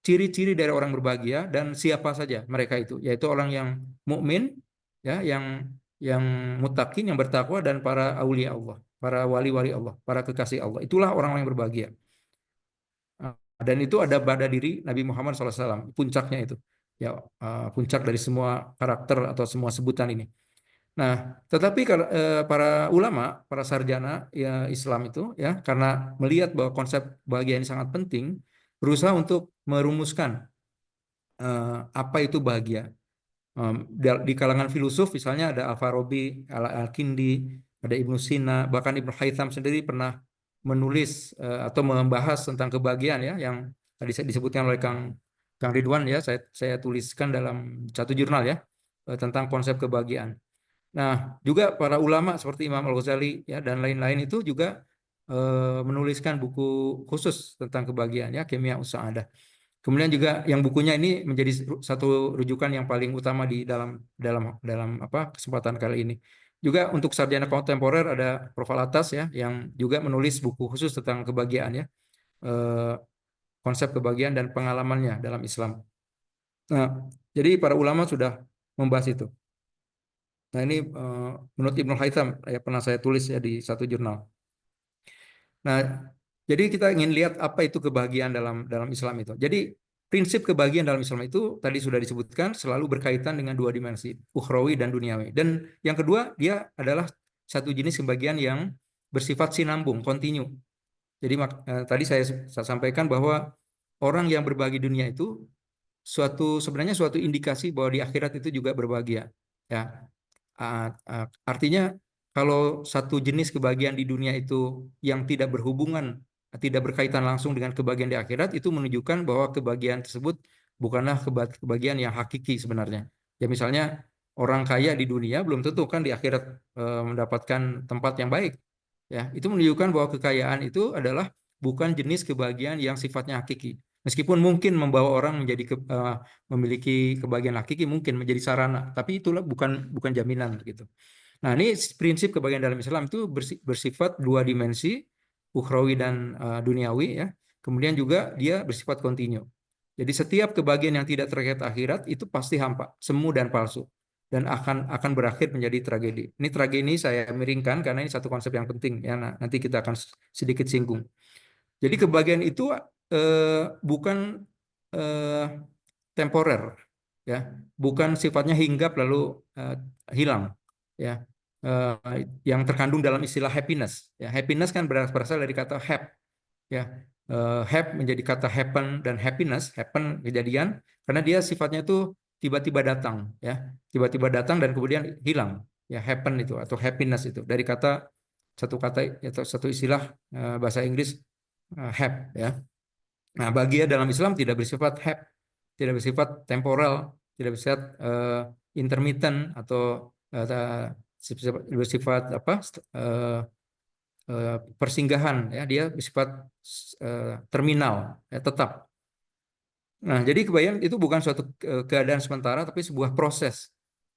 ciri-ciri dari orang berbahagia dan siapa saja mereka itu, yaitu orang yang mukmin, ya, yang muttaqin, yang bertakwa, dan para aulia Allah, para wali-wali Allah, para kekasih Allah. Itulah orang-orang yang berbahagia. Dan itu ada pada diri Nabi Muhammad SAW, puncaknya itu. Ya, puncak dari semua karakter atau semua sebutan ini. Nah, tetapi para ulama, para sarjana ya Islam itu, ya, karena melihat bahwa konsep bahagia ini sangat penting, berusaha untuk merumuskan apa itu bahagia. Di kalangan filosof misalnya ada Al-Farabi, Al-Kindi, ada Ibnu Sina, bahkan Ibnu Haytham sendiri pernah menulis atau membahas tentang kebahagiaan, ya, yang tadi saya disebutkan oleh Kang Ridwan, ya, saya tuliskan dalam satu jurnal, ya, tentang konsep kebahagiaan. Nah, juga para ulama seperti Imam Al-Ghazali, ya, dan lain-lain itu juga menuliskan buku khusus tentang kebahagiaan, ya, Kimia Us-Sa'adah. Kemudian juga yang bukunya ini menjadi satu rujukan yang paling utama di dalam dalam apa kesempatan kali ini. Juga untuk sarjana kontemporer ada Prof. Alatas, ya, yang juga menulis buku khusus tentang kebahagiaan, ya, eh, konsep kebahagiaan dan pengalamannya dalam Islam. Nah, jadi para ulama sudah membahas itu. Nah, ini menurut Ibnu Haytham, ya, pernah saya tulis, ya, di satu jurnal. Nah, jadi kita ingin lihat apa itu kebahagiaan dalam dalam Islam itu. Jadi prinsip kebahagiaan dalam Islam itu tadi sudah disebutkan selalu berkaitan dengan dua dimensi, ukhrawi dan duniawi. Dan yang kedua, dia adalah satu jenis kebahagiaan yang bersifat sinambung, kontinu. Jadi tadi saya sampaikan bahwa orang yang berbagi dunia itu sebenarnya suatu indikasi bahwa di akhirat itu juga berbahagia. Ya, artinya kalau satu jenis kebahagiaan di dunia itu yang tidak berhubungan, tidak berkaitan langsung dengan kebahagiaan di akhirat, itu menunjukkan bahwa kebahagiaan tersebut bukanlah kebahagiaan yang hakiki sebenarnya. Ya misalnya orang kaya di dunia belum tentu kan di akhirat mendapatkan tempat yang baik. Ya, itu menunjukkan bahwa kekayaan itu adalah bukan jenis kebahagiaan yang sifatnya hakiki. Meskipun mungkin membawa orang memiliki kebahagiaan hakiki, mungkin menjadi sarana, tapi itulah bukan jaminan gitu. Nah, ini prinsip kebahagiaan dalam Islam itu bersifat dua dimensi, ukhrawi dan duniawi ya. Kemudian juga dia bersifat kontinu. Jadi setiap kebahagiaan yang tidak terkait akhirat itu pasti hampa, semu dan palsu, dan akan berakhir menjadi tragedi. Ini tragedi saya miringkan karena ini satu konsep yang penting ya. Nanti kita akan sedikit singgung. Jadi kebahagiaan itu bukan eh, temporer, ya, bukan sifatnya hinggap lalu hilang, ya. Yang terkandung dalam istilah happiness, ya. Happiness kan berasal dari kata have, ya. Have menjadi kata happen dan happiness, happen kejadian, karena dia sifatnya itu tiba-tiba datang, ya, tiba-tiba datang dan kemudian hilang, ya. Happen itu atau happiness itu dari satu kata atau satu istilah bahasa Inggris have, ya. Nah, bahagia dalam Islam tidak bersifat have, tidak bersifat temporal, tidak bersifat intermittent atau bersifat apa persinggahan, ya. Dia bersifat terminal, ya, tetap. Nah, jadi kebayang itu bukan suatu keadaan sementara tapi sebuah proses,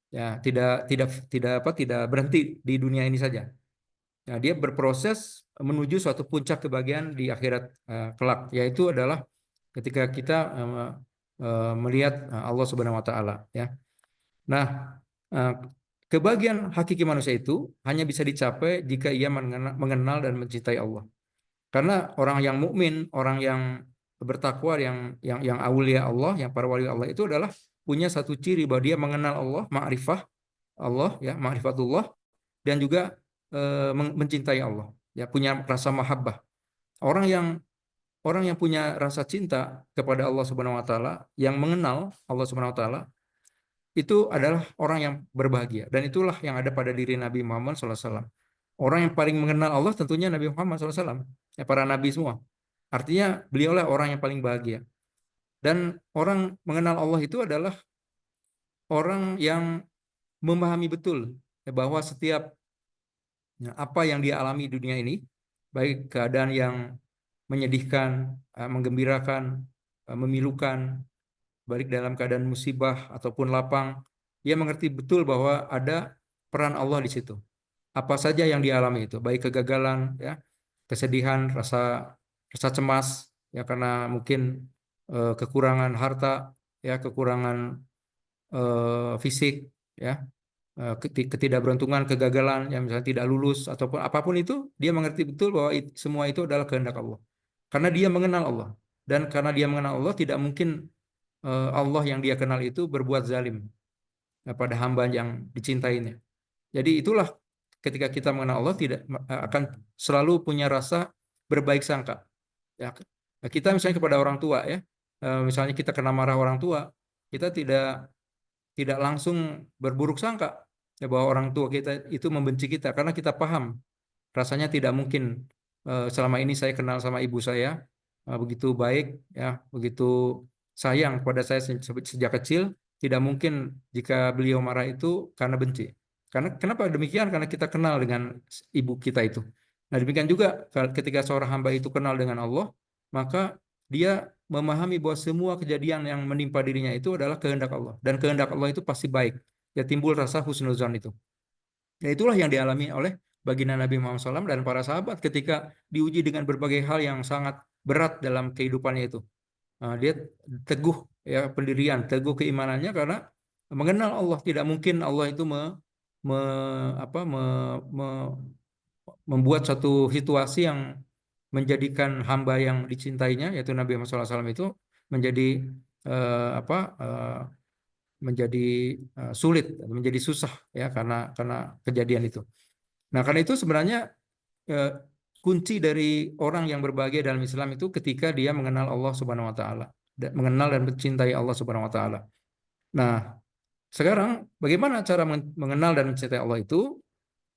ya. Tidak berhenti di dunia ini saja. Nah, dia berproses menuju suatu puncak kebahagiaan di akhirat kelak, yaitu adalah ketika kita melihat Allah Subhanahu wa taala, ya. Nah, eh, kebahagiaan hakiki manusia itu hanya bisa dicapai jika ia mengenal dan mencintai Allah. Karena orang yang mukmin, orang yang bertakwa, yang aulia Allah, yang para wali Allah itu adalah punya satu ciri bahwa dia mengenal Allah, ma'rifah Allah, ya, ma'rifatullah, dan juga mencintai Allah, ya, punya rasa mahabbah. Orang yang orang yang punya rasa cinta kepada Allah Subhanahu wa taala, yang mengenal Allah Subhanahu wa taala, itu adalah orang yang berbahagia, dan itulah yang ada pada diri Nabi Muhammad SAW. Orang yang paling mengenal Allah tentunya Nabi Muhammad SAW, ya, para nabi semua. Artinya beliaulah orang yang paling bahagia. Dan orang mengenal Allah itu adalah orang yang memahami betul, ya, bahwa setiap, ya, apa yang dia alami di dunia ini, baik keadaan yang menyedihkan, menggembirakan, memilukan, baik dalam keadaan musibah ataupun lapang, dia mengerti betul bahwa ada peran Allah di situ. Apa saja yang dialami itu, baik kegagalan, ya, kesedihan, rasa cemas, ya, karena mungkin kekurangan harta, ya, kekurangan fisik, ya, ketidakberuntungan, kegagalan, yang misalnya tidak lulus ataupun apapun itu, dia mengerti betul bahwa semua itu adalah kehendak Allah. Karena dia mengenal Allah, dan karena dia mengenal Allah, tidak mungkin Allah yang dia kenal itu berbuat zalim pada hamba yang dicintainya. Jadi itulah ketika kita mengenal Allah tidak akan selalu punya rasa berbaik sangka. Ya, kita misalnya kepada orang tua, ya, misalnya kita kena marah orang tua, kita tidak langsung berburuk sangka, ya, bahwa orang tua kita itu membenci kita, karena kita paham rasanya tidak mungkin selama ini saya kenal sama ibu saya begitu baik, ya, begitu sayang kepada saya sejak kecil, tidak mungkin jika beliau marah itu karena benci. Karena kenapa demikian? Karena kita kenal dengan ibu kita itu. Nah, demikian juga ketika seorang hamba itu kenal dengan Allah, maka dia memahami bahwa semua kejadian yang menimpa dirinya itu adalah kehendak Allah, dan kehendak Allah itu pasti baik. Ya, timbul rasa husnuzon itu. Ya, itulah yang dialami oleh baginda Nabi Muhammad SAW dan para sahabat ketika diuji dengan berbagai hal yang sangat berat dalam kehidupannya itu. Dia teguh, ya, pendirian, teguh keimanannya karena mengenal Allah. Tidak mungkin Allah itu me, apa, membuat satu situasi yang menjadikan hamba yang dicintainya, yaitu Nabi Muhammad SAW itu menjadi eh, apa eh, menjadi sulit, menjadi susah, ya, karena kejadian itu. Nah, karena itu sebenarnya kunci dari orang yang berbahagia dalam Islam itu ketika dia mengenal Allah Subhanahu wa taala. mengenal dan mencintai Allah Subhanahu wa taala. Nah, sekarang bagaimana cara mengenal dan mencintai Allah itu?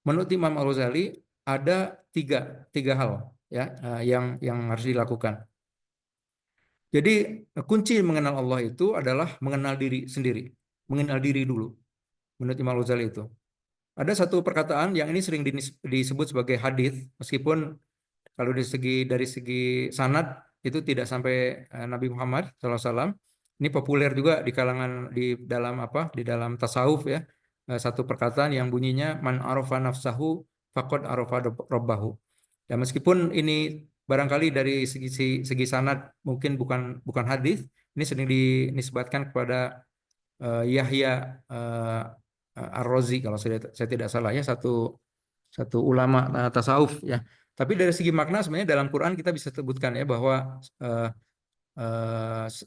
Menurut Imam Al-Ghazali ada tiga hal ya yang harus dilakukan. Jadi kunci mengenal Allah itu adalah mengenal diri sendiri, mengenal diri dulu. Menurut Imam Al-Ghazali itu ada satu perkataan yang ini sering disebut sebagai hadis, meskipun kalau dari segi sanad itu tidak sampai Nabi Muhammad SAW. Ini populer juga di kalangan di dalam tasawuf ya. Satu perkataan yang bunyinya man arafa nafsahu faqad arafa rabbahu. Ya meskipun ini barangkali dari segi sanad mungkin bukan bukan hadis, ini sering dinisbatkan kepada Yahya Ar-Razi kalau saya tidak salah ya, satu satu ulama tasawuf ya. Tapi dari segi makna sebenarnya dalam Quran kita bisa sebutkan ya bahwa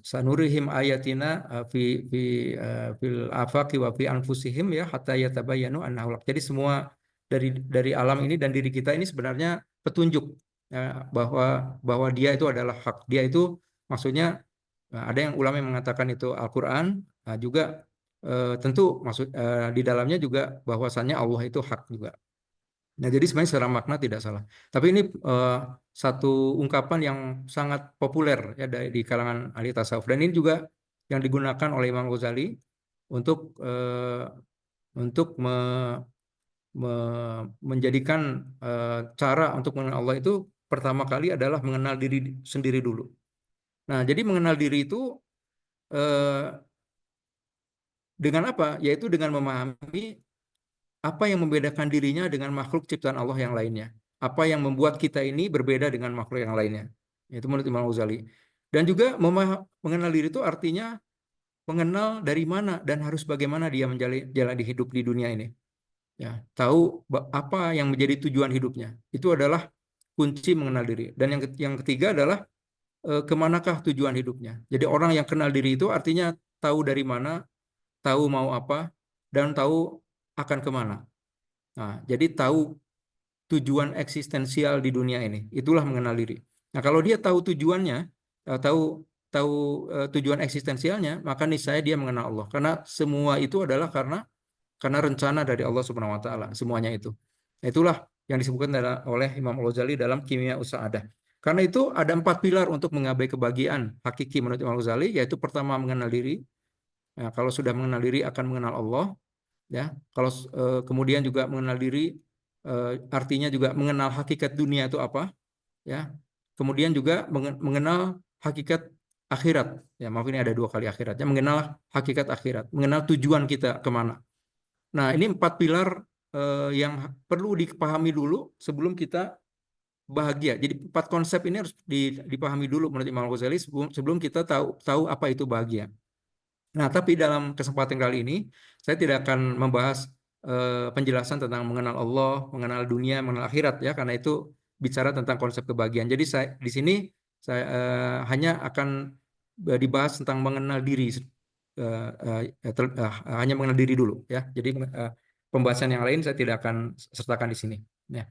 sanurihim ayatina fil afaqi wa fi anfusihim ya hatta yatabayyanu annahu haq. Jadi semua dari alam ini dan diri kita ini sebenarnya petunjuk ya, bahwa dia itu adalah hak. Dia itu maksudnya ada yang ulama yang mengatakan itu Al-Qur'an, juga tentu di dalamnya juga bahwasannya Allah itu hak juga. Nah, jadi sebenarnya secara makna tidak salah. Tapi ini satu ungkapan yang sangat populer ya di kalangan ahli tasawuf. Dan ini juga yang digunakan oleh Imam Ghazali untuk menjadikan cara untuk mengenal Allah itu pertama kali adalah mengenal diri sendiri dulu. Nah, jadi mengenal diri itu eh, dengan apa? Yaitu dengan memahami apa yang membedakan dirinya dengan makhluk ciptaan Allah yang lainnya? Apa yang membuat kita ini berbeda dengan makhluk yang lainnya? Itu menurut Imam Ghazali. Dan juga mengenal diri itu artinya mengenal dari mana dan harus bagaimana dia menjalani hidup di dunia ini. Ya, tahu apa yang menjadi tujuan hidupnya. Itu adalah kunci mengenal diri. Dan yang ketiga adalah kemanakah tujuan hidupnya. Jadi orang yang kenal diri itu artinya tahu dari mana, tahu mau apa, dan tahu akan kemana. Nah, jadi tahu tujuan eksistensial di dunia ini. Itulah mengenal diri. Nah, kalau dia tahu tujuannya, tahu tahu tujuan eksistensialnya, maka niscaya dia mengenal Allah. Karena semua itu adalah karena rencana dari Allah Subhanahu wa taala, semuanya itu. Nah, itulah yang disebutkan oleh Imam Al-Ghazali dalam Kimia Usaadah. Karena itu ada 4 pilar untuk menggapai kebahagiaan hakiki menurut Imam Al-Ghazali, yaitu pertama mengenal diri. Nah, kalau sudah mengenal diri akan mengenal Allah, ya. Kalau kemudian juga mengenal diri artinya juga mengenal hakikat dunia itu apa, ya. Kemudian juga mengenal hakikat akhirat. Ya, maaf ini ada 2 kali akhiratnya. Mengenal hakikat akhirat, mengenal tujuan kita kemana. Nah, ini 4 pilar yang perlu dipahami dulu sebelum kita bahagia. Jadi 4 konsep ini harus dipahami dulu menurut Imam Ghazali sebelum kita tahu apa itu bahagia. Nah, tapi dalam kesempatan kali ini saya tidak akan membahas penjelasan tentang mengenal Allah, mengenal dunia, mengenal akhirat ya, karena itu bicara tentang konsep kebahagiaan. Jadi saya di sini saya hanya akan dibahas tentang mengenal diri, hanya mengenal diri dulu ya. Jadi pembahasan yang lain saya tidak akan sertakan di sini. Ya.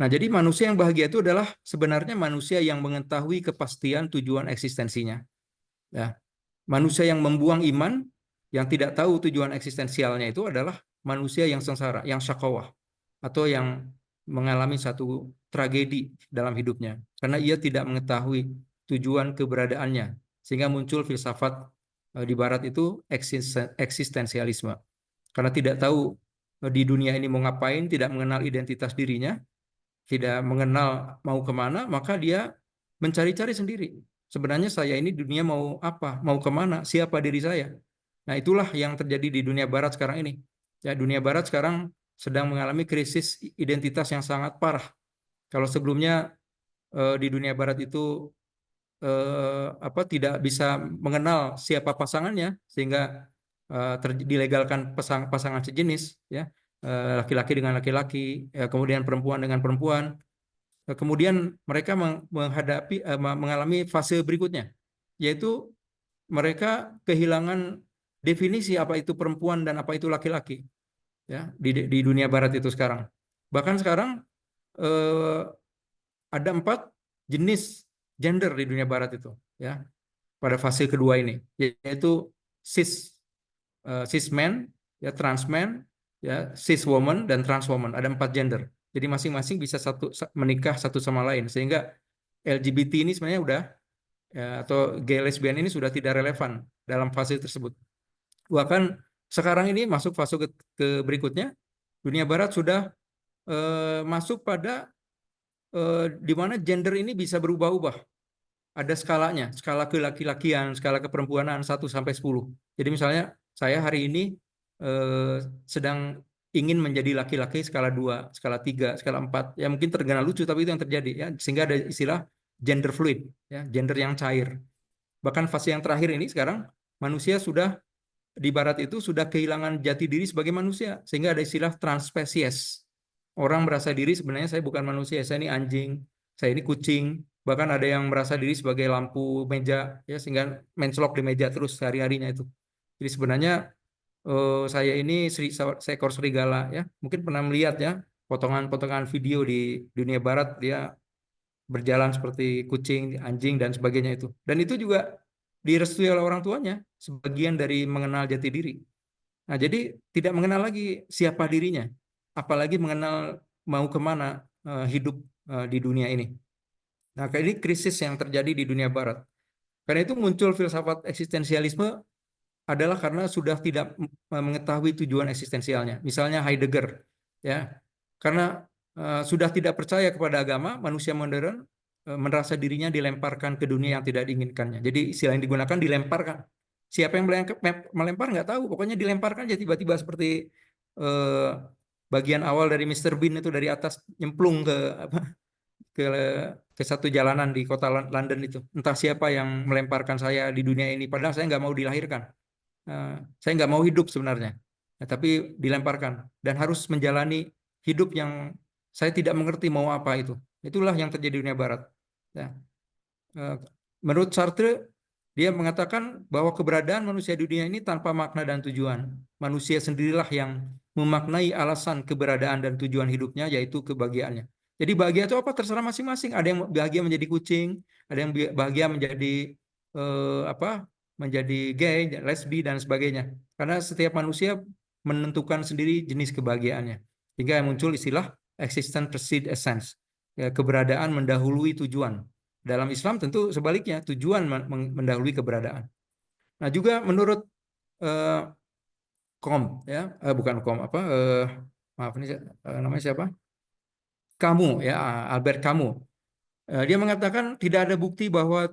Nah, jadi manusia yang bahagia itu adalah sebenarnya manusia yang mengetahui kepastian tujuan eksistensinya. Ya. Manusia yang membuang iman, yang tidak tahu tujuan eksistensialnya itu adalah manusia yang sengsara, yang syakawah, atau yang mengalami satu tragedi dalam hidupnya. Karena ia tidak mengetahui tujuan keberadaannya. Sehingga muncul filsafat di barat itu eksistensialisme. Karena tidak tahu di dunia ini mau ngapain, tidak mengenal identitas dirinya, tidak mengenal mau kemana, maka dia mencari-cari sendiri. Sebenarnya saya ini dunia mau apa, mau kemana, siapa diri saya. Nah, itulah yang terjadi di dunia barat sekarang ini. Ya, dunia barat sekarang sedang mengalami krisis identitas yang sangat parah. Kalau sebelumnya di dunia barat itu tidak bisa mengenal siapa pasangannya sehingga dilegalkan pasangan sejenis ya, laki-laki dengan laki-laki, kemudian perempuan dengan perempuan. Kemudian mereka mengalami fase berikutnya, yaitu mereka kehilangan definisi apa itu perempuan dan apa itu laki-laki ya di dunia barat itu sekarang. Bahkan sekarang ada 4 jenis gender di dunia barat itu ya. pada fase kedua ini, yaitu cis cis man, ya trans man, ya cis woman dan trans woman. Ada 4 gender. Jadi masing-masing bisa menikah satu sama lain, sehingga LGBT ini sebenarnya udah, ya, atau gay lesbian ini sudah tidak relevan dalam fase tersebut. Bahkan sekarang ini masuk fase ke berikutnya, dunia barat sudah masuk pada di mana gender ini bisa berubah-ubah. Ada skalanya, skala kelaki-lakian, skala keperempuanan 1 sampai 10. Jadi misalnya saya hari ini sedang ingin menjadi laki-laki skala 2, skala 3, skala 4. Ya mungkin terdengar lucu tapi itu yang terjadi ya. Sehingga ada istilah gender fluid, ya, gender yang cair. Bahkan fase yang terakhir ini sekarang manusia sudah di barat itu sudah kehilangan jati diri sebagai manusia, sehingga ada istilah transspesies. Orang merasa diri sebenarnya saya bukan manusia, saya ini anjing, saya ini kucing, bahkan ada yang merasa diri sebagai lampu meja, ya, sehingga mencelok di meja terus sehari-harinya itu. Jadi sebenarnya saya ini seekor serigala, ya. Mungkin pernah melihat ya potongan-potongan video di dunia barat, dia berjalan seperti kucing, anjing, dan sebagainya itu. Dan itu juga direstui oleh orang tuanya, sebagian dari mengenal jati diri. Nah, jadi tidak mengenal lagi siapa dirinya, apalagi mengenal mau kemana hidup di dunia ini. Nah, ini krisis yang terjadi di dunia barat. Karena itu muncul filsafat eksistensialisme adalah karena sudah tidak mengetahui tujuan eksistensialnya. Misalnya Heidegger, ya, karena sudah tidak percaya kepada agama, manusia modern merasa dirinya dilemparkan ke dunia yang tidak diinginkannya. Jadi istilah yang digunakan dilemparkan. Siapa yang melempar nggak tahu, pokoknya dilemparkan aja tiba-tiba seperti eh, bagian awal dari Mr. Bean itu dari atas nyemplung ke apa, ke ke satu jalanan di kota London itu. Entah siapa yang melemparkan saya di dunia ini, padahal saya nggak mau dilahirkan. Saya nggak mau hidup sebenarnya, nah, tapi dilemparkan dan harus menjalani hidup yang saya tidak mengerti mau apa itu. Itulah yang terjadi di dunia barat. Ya. Eh, Menurut Sartre, dia mengatakan bahwa keberadaan manusia di dunia ini tanpa makna dan tujuan. Manusia sendirilah yang memaknai alasan keberadaan dan tujuan hidupnya, yaitu kebahagiaannya. Jadi bahagia itu apa? Terserah masing-masing. Ada yang bahagia menjadi kucing, ada yang bahagia menjadi apa? Menjadi gay, lesbi dan sebagainya. Karena setiap manusia menentukan sendiri jenis kebahagiaannya. Hingga muncul istilah existence precedes essence. Ya, keberadaan mendahului tujuan. Dalam Islam tentu sebaliknya, tujuan mendahului keberadaan. Nah, juga menurut eh, ya, bukan apa, maaf ini namanya siapa? Kamu, ya, Albert Camus. Dia mengatakan tidak ada bukti bahwa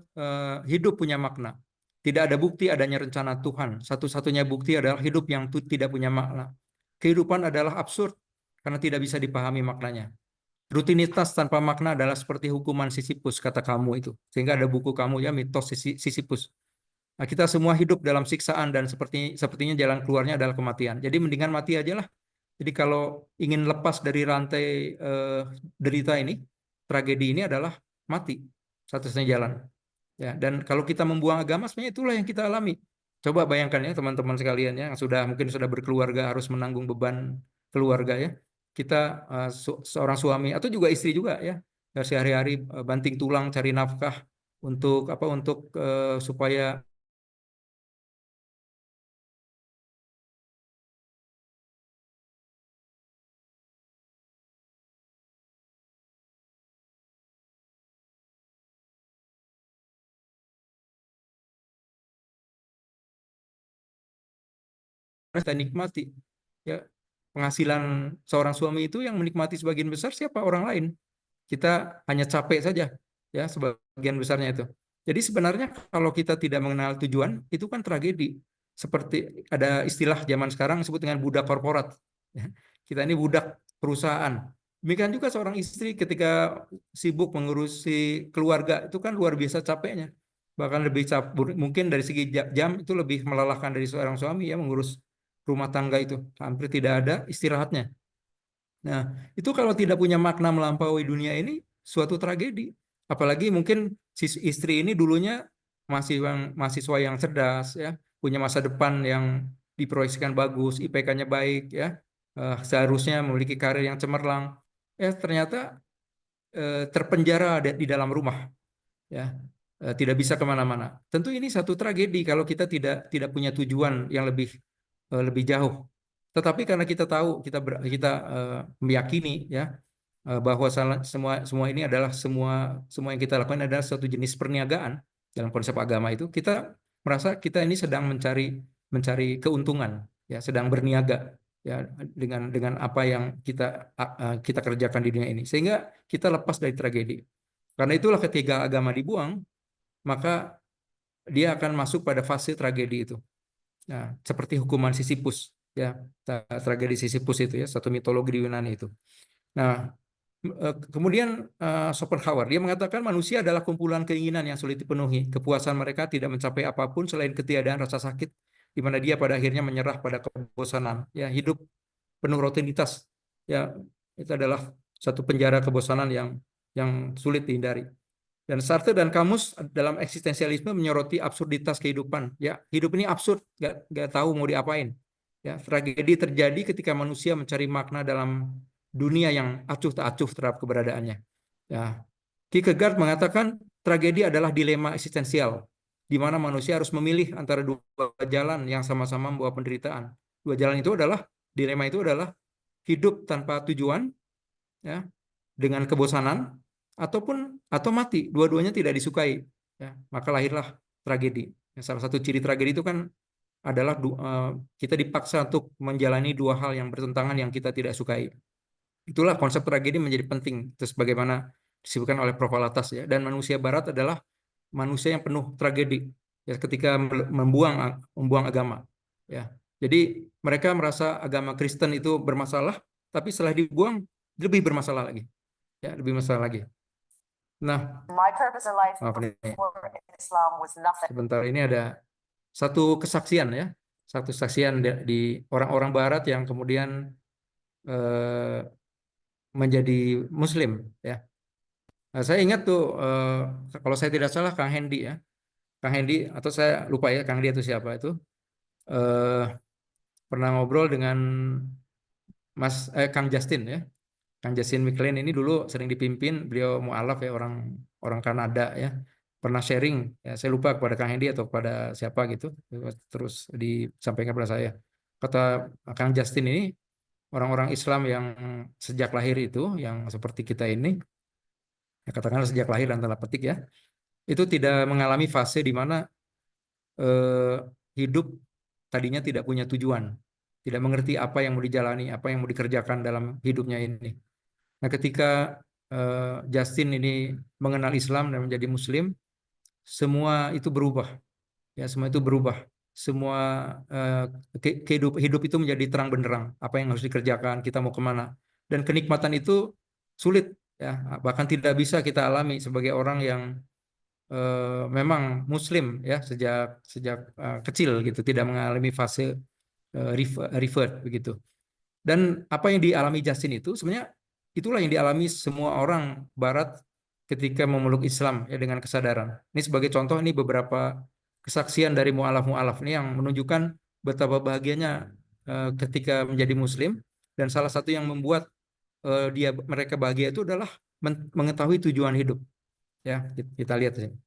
hidup punya makna. Tidak ada bukti adanya rencana Tuhan. Satu-satunya bukti adalah hidup yang tidak punya makna. Kehidupan adalah absurd karena tidak bisa dipahami maknanya. Rutinitas tanpa makna adalah seperti hukuman Sisyphus, kata kamu itu. Sehingga ada buku kamu ya, mitos Sisyphus. Nah, kita semua hidup dalam siksaan dan sepertinya jalan keluarnya adalah kematian. Jadi mendingan mati aja lah. Jadi kalau ingin lepas dari rantai derita ini, tragedi ini adalah mati. Satu-satunya jalan. Ya, dan kalau kita membuang agama, sebenarnya itulah yang kita alami. Coba bayangkan ya teman-teman sekalian ya, yang mungkin sudah berkeluarga harus menanggung beban keluarga ya. Kita seorang suami atau juga istri juga ya, sehari-hari banting tulang cari nafkah untuk apa? Untuk supaya kita nikmati ya, penghasilan seorang suami itu yang menikmati sebagian besar siapa? Orang lain. Kita hanya capek saja ya sebagian besarnya itu. Jadi sebenarnya kalau kita tidak mengenal tujuan itu kan tragedi. Seperti ada istilah zaman sekarang disebut dengan budak korporat. Ya. Kita ini budak perusahaan. Demikian juga seorang istri ketika sibuk mengurusi keluarga itu kan luar biasa capeknya. Bahkan lebih mungkin dari segi jam itu lebih melelahkan dari seorang suami ya mengurus rumah tangga itu. Hampir tidak ada istirahatnya. Nah, itu kalau tidak punya makna melampaui dunia ini, suatu tragedi. Apalagi mungkin si istri ini dulunya mahasiswa yang cerdas, ya, punya masa depan yang diproyeksikan bagus, IPK-nya baik, ya, seharusnya memiliki karir yang cemerlang. Ternyata terpenjara di dalam rumah, ya. tidak bisa kemana-mana. Tentu ini satu tragedi kalau kita tidak punya tujuan yang lebih jauh. Tetapi karena kita tahu, kita meyakini ya bahwa semua ini adalah semua yang kita lakukan adalah suatu jenis perniagaan dalam konsep agama itu, kita merasa kita ini sedang mencari keuntungan, ya, sedang berniaga ya dengan apa yang kita kerjakan di dunia ini, sehingga kita lepas dari tragedi. Karena itulah ketika agama dibuang, maka dia akan masuk pada fase tragedi itu. Nah, seperti hukuman Sisyphus, ya, tragedi Sisyphus itu ya, satu mitologi di Yunani itu. Nah, kemudian Schopenhauer dia mengatakan manusia adalah kumpulan keinginan yang sulit dipenuhi. Kepuasan mereka tidak mencapai apapun selain ketiadaan rasa sakit, di mana dia pada akhirnya menyerah pada kebosanan. Ya, hidup penuh rutinitas. Ya, itu adalah satu penjara kebosanan yang sulit dihindari. Dan Sartre dan Camus dalam eksistensialisme menyoroti absurditas kehidupan. Ya, hidup ini absurd, nggak tahu mau diapain. Ya, tragedi terjadi ketika manusia mencari makna dalam dunia yang acuh tak acuh terhadap keberadaannya. Ya, Kierkegaard mengatakan tragedi adalah dilema eksistensial, di mana manusia harus memilih antara dua jalan yang sama-sama membawa penderitaan. Dua jalan itu adalah dilema itu adalah hidup tanpa tujuan, ya, dengan kebosanan, atau mati, dua-duanya tidak disukai, ya, maka lahirlah tragedi. Salah satu ciri tragedi itu kan adalah kita dipaksa untuk menjalani dua hal yang bertentangan yang kita tidak sukai. Itulah konsep tragedi menjadi penting, itu sebagaimana disebutkan oleh Prof. Alatas ya. Dan manusia Barat adalah manusia yang penuh tragedi ya, ketika membuang agama. Ya, jadi mereka merasa agama Kristen itu bermasalah, tapi setelah dibuang lebih bermasalah lagi. Ya, lebih masalah lagi. Nah, sebentar ini ada satu kesaksian ya, satu kesaksian di orang-orang Barat yang kemudian menjadi Muslim ya. Nah, saya ingat tuh kalau saya tidak salah Kang Hendy ya, Kang Hendy atau saya lupa ya Kang Hendy itu siapa itu pernah ngobrol dengan Kang Justin ya. Kang Justin McLean ini dulu sering dipimpin, beliau mualaf ya, orang Kanada ya, pernah sharing ya, saya lupa kepada Kang Hendy atau kepada siapa gitu, terus disampaikan kepada saya, kata Kang Justin ini orang-orang Islam yang sejak lahir itu yang seperti kita ini ya, katakanlah sejak lahir dan tanda petik ya, itu tidak mengalami fase di mana hidup tadinya tidak punya tujuan, tidak mengerti apa yang mau dijalani, apa yang mau dikerjakan dalam hidupnya ini. Nah, ketika Justin ini mengenal Islam dan menjadi Muslim, semua itu berubah. Ya, semua itu berubah. Semua hidup itu menjadi terang benderang. Apa yang harus dikerjakan, kita mau kemana. Dan kenikmatan itu sulit. Ya, bahkan tidak bisa kita alami sebagai orang yang memang Muslim ya sejak kecil gitu, tidak mengalami fase revert begitu. Dan apa yang dialami Justin itu sebenarnya itulah yang dialami semua orang Barat ketika memeluk Islam ya, dengan kesadaran. Ini sebagai contoh, ini beberapa kesaksian dari mualaf-mualaf ini yang menunjukkan betapa bahagianya ketika menjadi Muslim, dan salah satu yang membuat mereka bahagia itu adalah mengetahui tujuan hidup. Ya, kita lihat sini.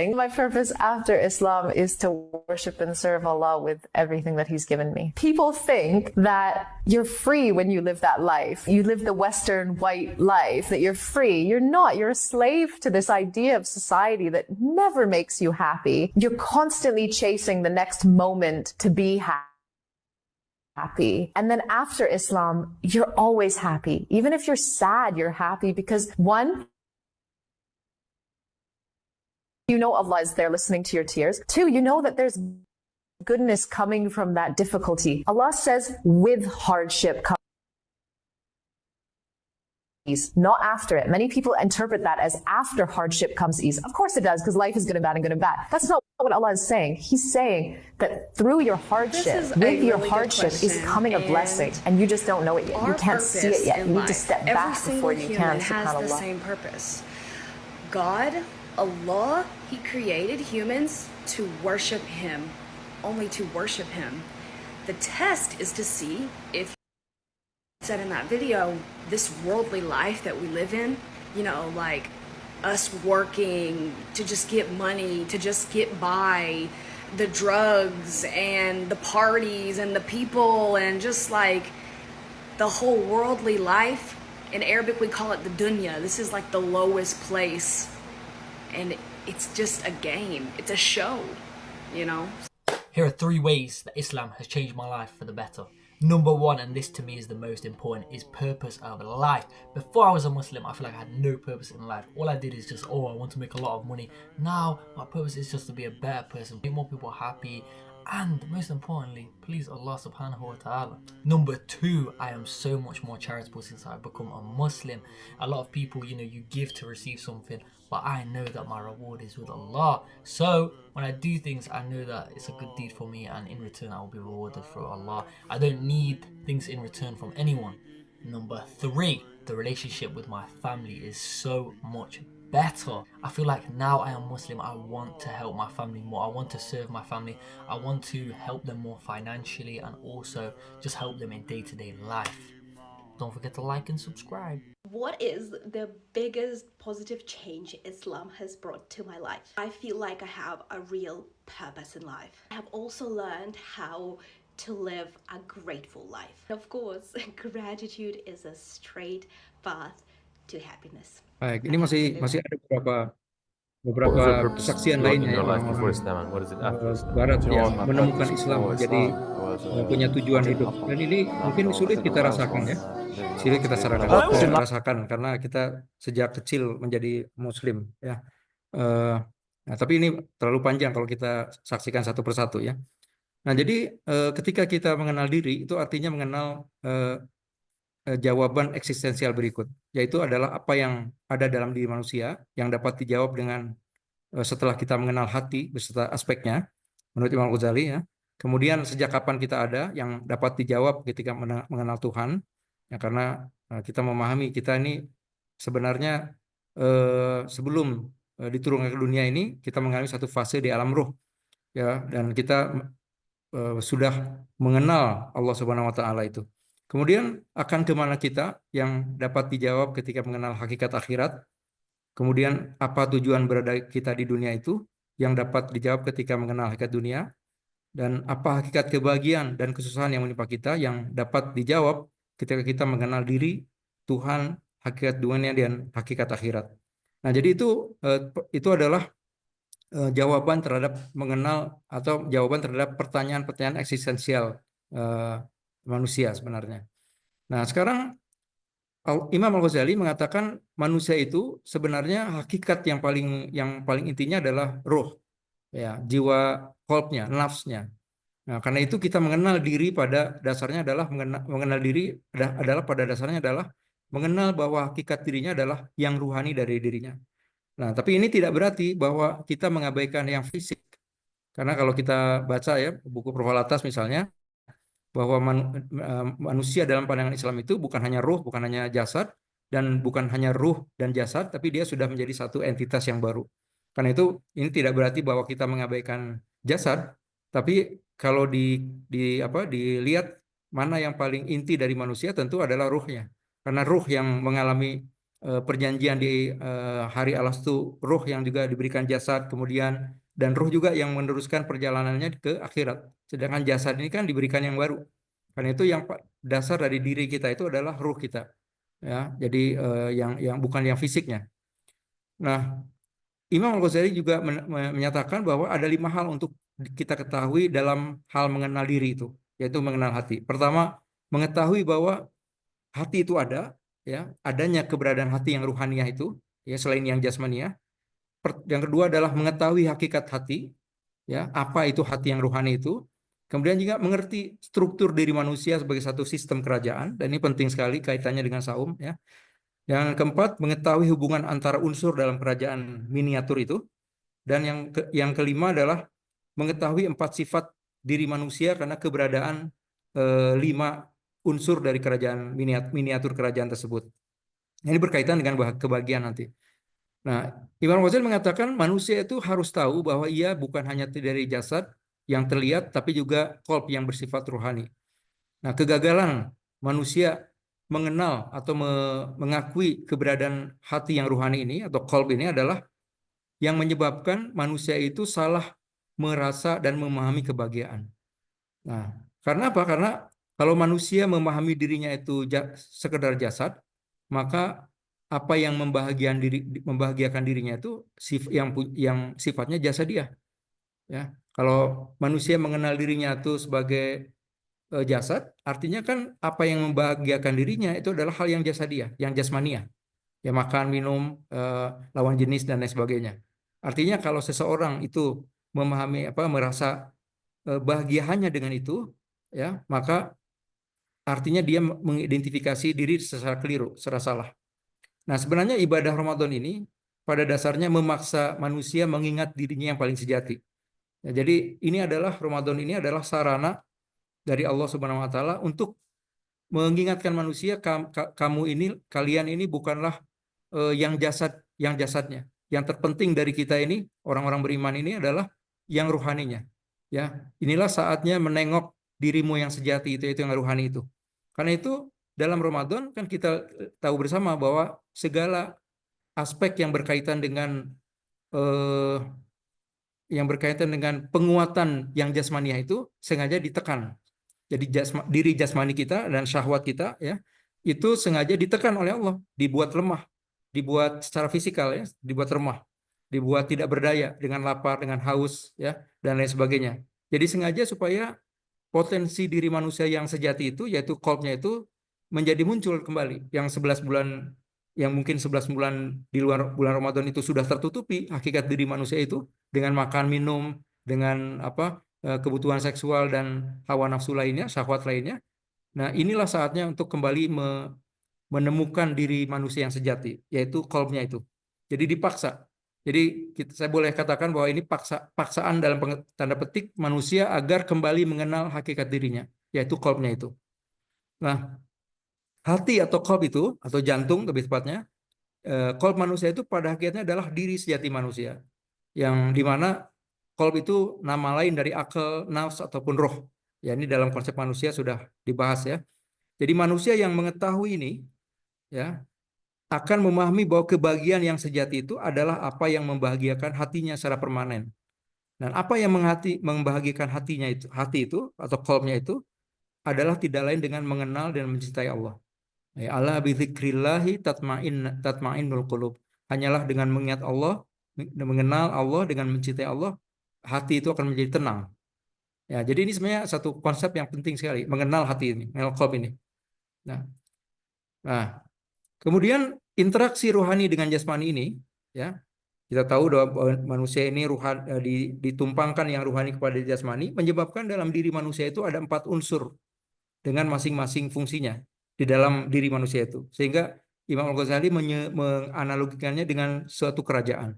My purpose after Islam is to worship and serve Allah with everything that He's given me. People think that you're free when you live that life. You live the Western white life, that you're free. You're not. You're a slave to this idea of society that never makes you happy. You're constantly chasing the next moment to be happy. And then after Islam, you're always happy. Even if you're sad, you're happy because one, you know Allah is there listening to your tears. Two, you know that there's goodness coming from that difficulty. Allah says, with hardship comes ease, not after it. Many people interpret that as after hardship comes ease. Of course it does, because life is good and bad and good and bad. That's not what Allah is saying. He's saying that through your hardship, with your hardship is coming a blessing, and you just don't know it yet. You can't see it yet. You need to step back before you can. Has the same purpose. God, Allah, He created humans to worship Him, only to worship Him. The test is to see if, said in that video, this worldly life that we live in, you know, like us working to just get money, to just get by, the drugs and the parties and the people and just like the whole worldly life. In Arabic we call it the dunya. This is like the lowest place, and it's just a game, it's a show, you know. Here are 3 ways that Islam has changed my life for the better. Number 1, and this to me is the most important, is purpose of life. Before I was a Muslim, I feel like I had no purpose in life. All I did is just, I want to make a lot of money. Now, my purpose is just to be a better person, make more people happy, and most importantly, please Allah subhanahu wa ta'ala. Number 2, I am so much more charitable since I've become a Muslim. A lot of people, you give to receive something, but I know that my reward is with Allah. So when I do things, I know that it's a good deed for me, and in return I will be rewarded for Allah. I don't need things in return from anyone. Number 3, the relationship with my family is so much better. I feel like now I am Muslim, I want to help my family more. I want to serve my family. I want to help them more financially, and also just help them in day-to-day life. Don't forget to like and subscribe. What is the biggest positive change Islam has brought to my life? I feel like I have a real purpose in life. I have also learned how to live a grateful life. Of course, gratitude is a straight path to happiness. Baik, ini masih ada beberapa What was the purpose kesaksian in lainnya your ya, life before orang-orang Islam, and what is it after Islam? Barat yang menemukan Islam menjadi punya tujuan hidup. Dan ini mungkin sulit kita rasakan ya, sulit kita rasakan karena kita sejak kecil menjadi Muslim ya. Nah, tapi ini terlalu panjang kalau kita saksikan satu persatu ya. Nah, jadi ketika kita mengenal diri itu artinya mengenal jawaban eksistensial berikut, yaitu adalah apa yang ada dalam diri manusia yang dapat dijawab dengan setelah kita mengenal hati beserta aspeknya, menurut Imam Ghazali ya. Kemudian sejak kapan kita ada yang dapat dijawab ketika mengenal Tuhan, ya, karena kita memahami kita ini sebenarnya sebelum diturunkan ke dunia ini kita mengalami satu fase di alam ruh, ya, dan kita sudah mengenal Allah Subhanahu Wa Taala itu. Kemudian akan kemana kita yang dapat dijawab ketika mengenal hakikat akhirat. Kemudian apa tujuan berada kita di dunia itu yang dapat dijawab ketika mengenal hakikat dunia. Dan apa hakikat kebahagiaan dan kesusahan yang menimpa kita yang dapat dijawab ketika kita mengenal diri, Tuhan, hakikat dunia dan hakikat akhirat. Nah, jadi itu adalah jawaban terhadap mengenal atau jawaban terhadap pertanyaan-pertanyaan eksistensial manusia sebenarnya. Nah, sekarang Imam Al-Ghazali mengatakan manusia itu sebenarnya hakikat yang paling intinya adalah ruh, ya, jiwa, qalbnya, nafsnya. Nah, karena itu kita mengenal diri pada dasarnya adalah mengenal bahwa hakikat dirinya adalah yang ruhani dari dirinya. Nah, tapi ini tidak berarti bahwa kita mengabaikan yang fisik. Karena kalau kita baca ya buku Prof. Al-Atas misalnya, bahwa manusia dalam pandangan Islam itu bukan hanya ruh, bukan hanya jasad, dan bukan hanya ruh dan jasad, tapi dia sudah menjadi satu entitas yang baru. Karena itu ini tidak berarti bahwa kita mengabaikan jasad, tapi kalau dilihat mana yang paling inti dari manusia tentu adalah ruhnya. Karena ruh yang mengalami perjanjian di hari Alastu, ruh yang juga diberikan jasad kemudian, dan ruh juga yang meneruskan perjalanannya ke akhirat. Sedangkan jasad ini kan diberikan yang baru. Karena itu yang dasar dari diri kita itu adalah ruh kita. Ya, jadi yang bukan yang fisiknya. Nah, Imam Al-Ghazali juga menyatakan bahwa ada 5 hal untuk kita ketahui dalam hal mengenal diri itu, yaitu mengenal hati. Pertama, mengetahui bahwa hati itu ada, ya, adanya keberadaan hati yang ruhaniah itu, ya, selain yang jasmaniah. Yang kedua adalah mengetahui hakikat hati, ya, apa itu hati yang ruhani itu. Kemudian juga mengerti struktur diri manusia sebagai satu sistem kerajaan, dan ini penting sekali kaitannya dengan saum, ya. Yang keempat, mengetahui hubungan antara unsur dalam kerajaan miniatur itu. Dan yang kelima adalah mengetahui 4 sifat diri manusia karena keberadaan 5 unsur dari kerajaan miniatur kerajaan tersebut. Ini berkaitan dengan kebahagiaan nanti. Nah, Imam Ghazali mengatakan manusia itu harus tahu bahwa ia bukan hanya dari jasad yang terlihat, tapi juga qalb yang bersifat ruhani. Nah, kegagalan manusia mengenal atau mengakui keberadaan hati yang ruhani ini atau qalb ini adalah yang menyebabkan manusia itu salah merasa dan memahami kebahagiaan. Nah, karena apa? Karena kalau manusia memahami dirinya itu sekedar jasad, maka apa yang membahagiakan dirinya itu yang sifatnya jasadiah. Ya, kalau manusia mengenal dirinya itu sebagai jasad, artinya kan apa yang membahagiakan dirinya itu adalah hal yang jasadiah, yang jasmaniah. Ya makan, minum, lawan jenis dan lain sebagainya. Artinya kalau seseorang itu memahami merasa bahagia hanya dengan itu, ya maka artinya dia mengidentifikasi diri secara keliru, secara salah. Nah, sebenarnya ibadah Ramadan ini pada dasarnya memaksa manusia mengingat dirinya yang paling sejati. Ya, jadi Ramadan ini adalah sarana dari Allah Subhanahu wa taala untuk mengingatkan manusia, kalian ini bukanlah yang jasadnya. Yang terpenting dari kita ini, orang-orang beriman ini adalah yang ruhaninya. Ya, inilah saatnya menengok dirimu yang sejati itu yang ruhani itu. Karena itu dalam Ramadan kan kita tahu bersama bahwa segala aspek yang berkaitan dengan penguatan yang jasmaniah itu sengaja ditekan. Jadi diri jasmani kita dan syahwat kita ya itu sengaja ditekan oleh Allah, dibuat lemah, dibuat secara fisikal ya, dibuat remah, dibuat tidak berdaya dengan lapar, dengan haus ya dan lain sebagainya. Jadi sengaja supaya potensi diri manusia yang sejati itu yaitu qalbnya itu menjadi muncul kembali. Yang 11 bulan yang mungkin 11 bulan di luar bulan Ramadan itu sudah tertutupi hakikat diri manusia itu dengan makan minum, dengan kebutuhan seksual dan hawa nafsu lainnya, syahwat lainnya. Nah, inilah saatnya untuk kembali menemukan diri manusia yang sejati, yaitu qalbnya itu. Jadi dipaksa. Jadi saya boleh katakan bahwa ini paksaan dalam tanda petik manusia agar kembali mengenal hakikat dirinya, yaitu qalbnya itu. Nah, hati atau qalb itu, atau jantung lebih tepatnya, qalb manusia itu pada hakikatnya adalah diri sejati manusia. Yang dimana qalb itu nama lain dari akal, nafs, ataupun roh. Ya, ini dalam konsep manusia sudah dibahas ya. Jadi manusia yang mengetahui ini, ya, akan memahami bahwa kebahagiaan yang sejati itu adalah apa yang membahagiakan hatinya secara permanen. Dan apa yang membahagiakan hati itu atau qalbnya itu adalah tidak lain dengan mengenal dan mencintai Allah. Ya, ala bidzikrillahi tatmainnul qulub. Hanyalah dengan mengingat Allah, mengenal Allah, dengan mencintai Allah, hati itu akan menjadi tenang. Ya, jadi ini sebenarnya satu konsep yang penting sekali, mengenal hati ini, mengenal qalb ini. Nah, kemudian interaksi rohani dengan jasmani ini, ya, kita tahu bahwa manusia ini ditumpangkan yang rohani kepada jasmani, menyebabkan dalam diri manusia itu ada 4 unsur dengan masing-masing fungsinya di dalam diri manusia itu. Sehingga Imam Al-Ghazali menganalogikannya dengan suatu kerajaan.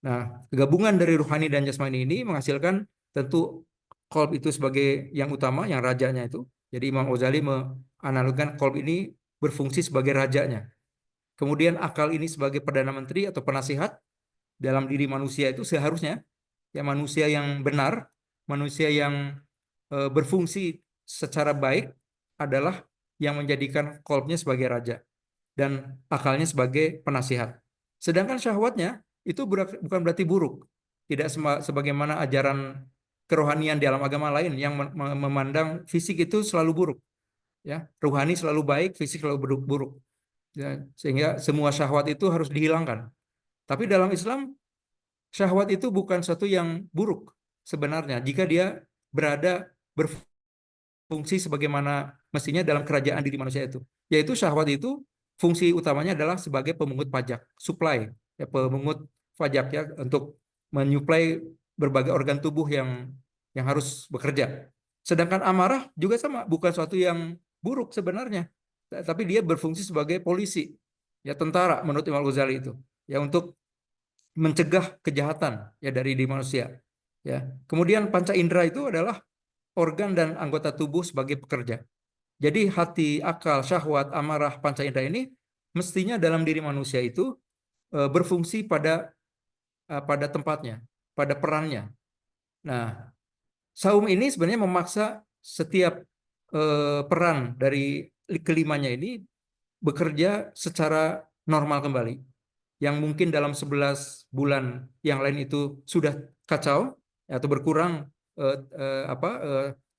Nah, gabungan dari rohani dan jasmani ini menghasilkan tentu qalb itu sebagai yang utama, yang rajanya itu. Jadi Imam Al-Ghazali menganalogikan qalb ini berfungsi sebagai rajanya. Kemudian akal ini sebagai perdana menteri atau penasihat dalam diri manusia itu seharusnya ya manusia yang benar, manusia yang berfungsi secara baik adalah yang menjadikan qalbnya sebagai raja dan akalnya sebagai penasihat. Sedangkan syahwatnya itu bukan berarti buruk. Tidak sebagaimana ajaran kerohanian di dalam agama lain yang memandang fisik itu selalu buruk. Ya, rohani selalu baik, fisik selalu buruk. Ya, sehingga semua syahwat itu harus dihilangkan. Tapi dalam Islam syahwat itu bukan sesuatu yang buruk sebenarnya jika dia berfungsi sebagaimana mestinya dalam kerajaan diri manusia itu. Yaitu syahwat itu fungsi utamanya adalah sebagai pemungut pajak, supply, ya, pemungut pajak ya untuk menyuplai berbagai organ tubuh yang harus bekerja. Sedangkan amarah juga sama, bukan sesuatu yang buruk sebenarnya, tapi dia berfungsi sebagai polisi, ya tentara menurut Imam Ghazali itu, ya untuk mencegah kejahatan ya dari diri manusia. Ya. Kemudian panca indera itu adalah organ dan anggota tubuh sebagai pekerja. Jadi hati, akal, syahwat, amarah, panca indera ini mestinya dalam diri manusia itu berfungsi pada tempatnya, pada perannya. Nah, saum ini sebenarnya memaksa setiap peran dari kelimanya ini bekerja secara normal kembali. Yang mungkin dalam 11 bulan yang lain itu sudah kacau atau berkurang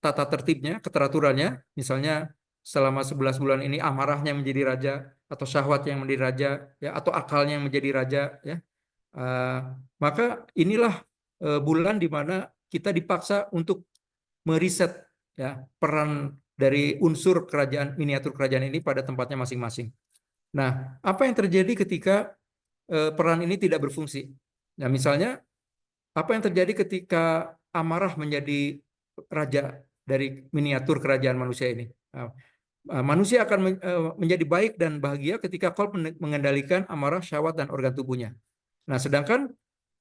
tata tertibnya, keteraturannya. Misalnya selama 11 bulan ini amarahnya menjadi raja, atau syahwatnya yang menjadi raja, ya, atau akalnya yang menjadi raja, ya. Maka inilah bulan di mana kita dipaksa untuk meriset, ya, peran dari unsur kerajaan, miniatur kerajaan ini pada tempatnya masing-masing. Nah, apa yang terjadi ketika peran ini tidak berfungsi? Nah, misalnya apa yang terjadi ketika amarah menjadi raja dari miniatur kerajaan manusia ini? Manusia akan menjadi baik dan bahagia ketika qalb mengendalikan amarah, syahwat, dan organ tubuhnya. Nah, sedangkan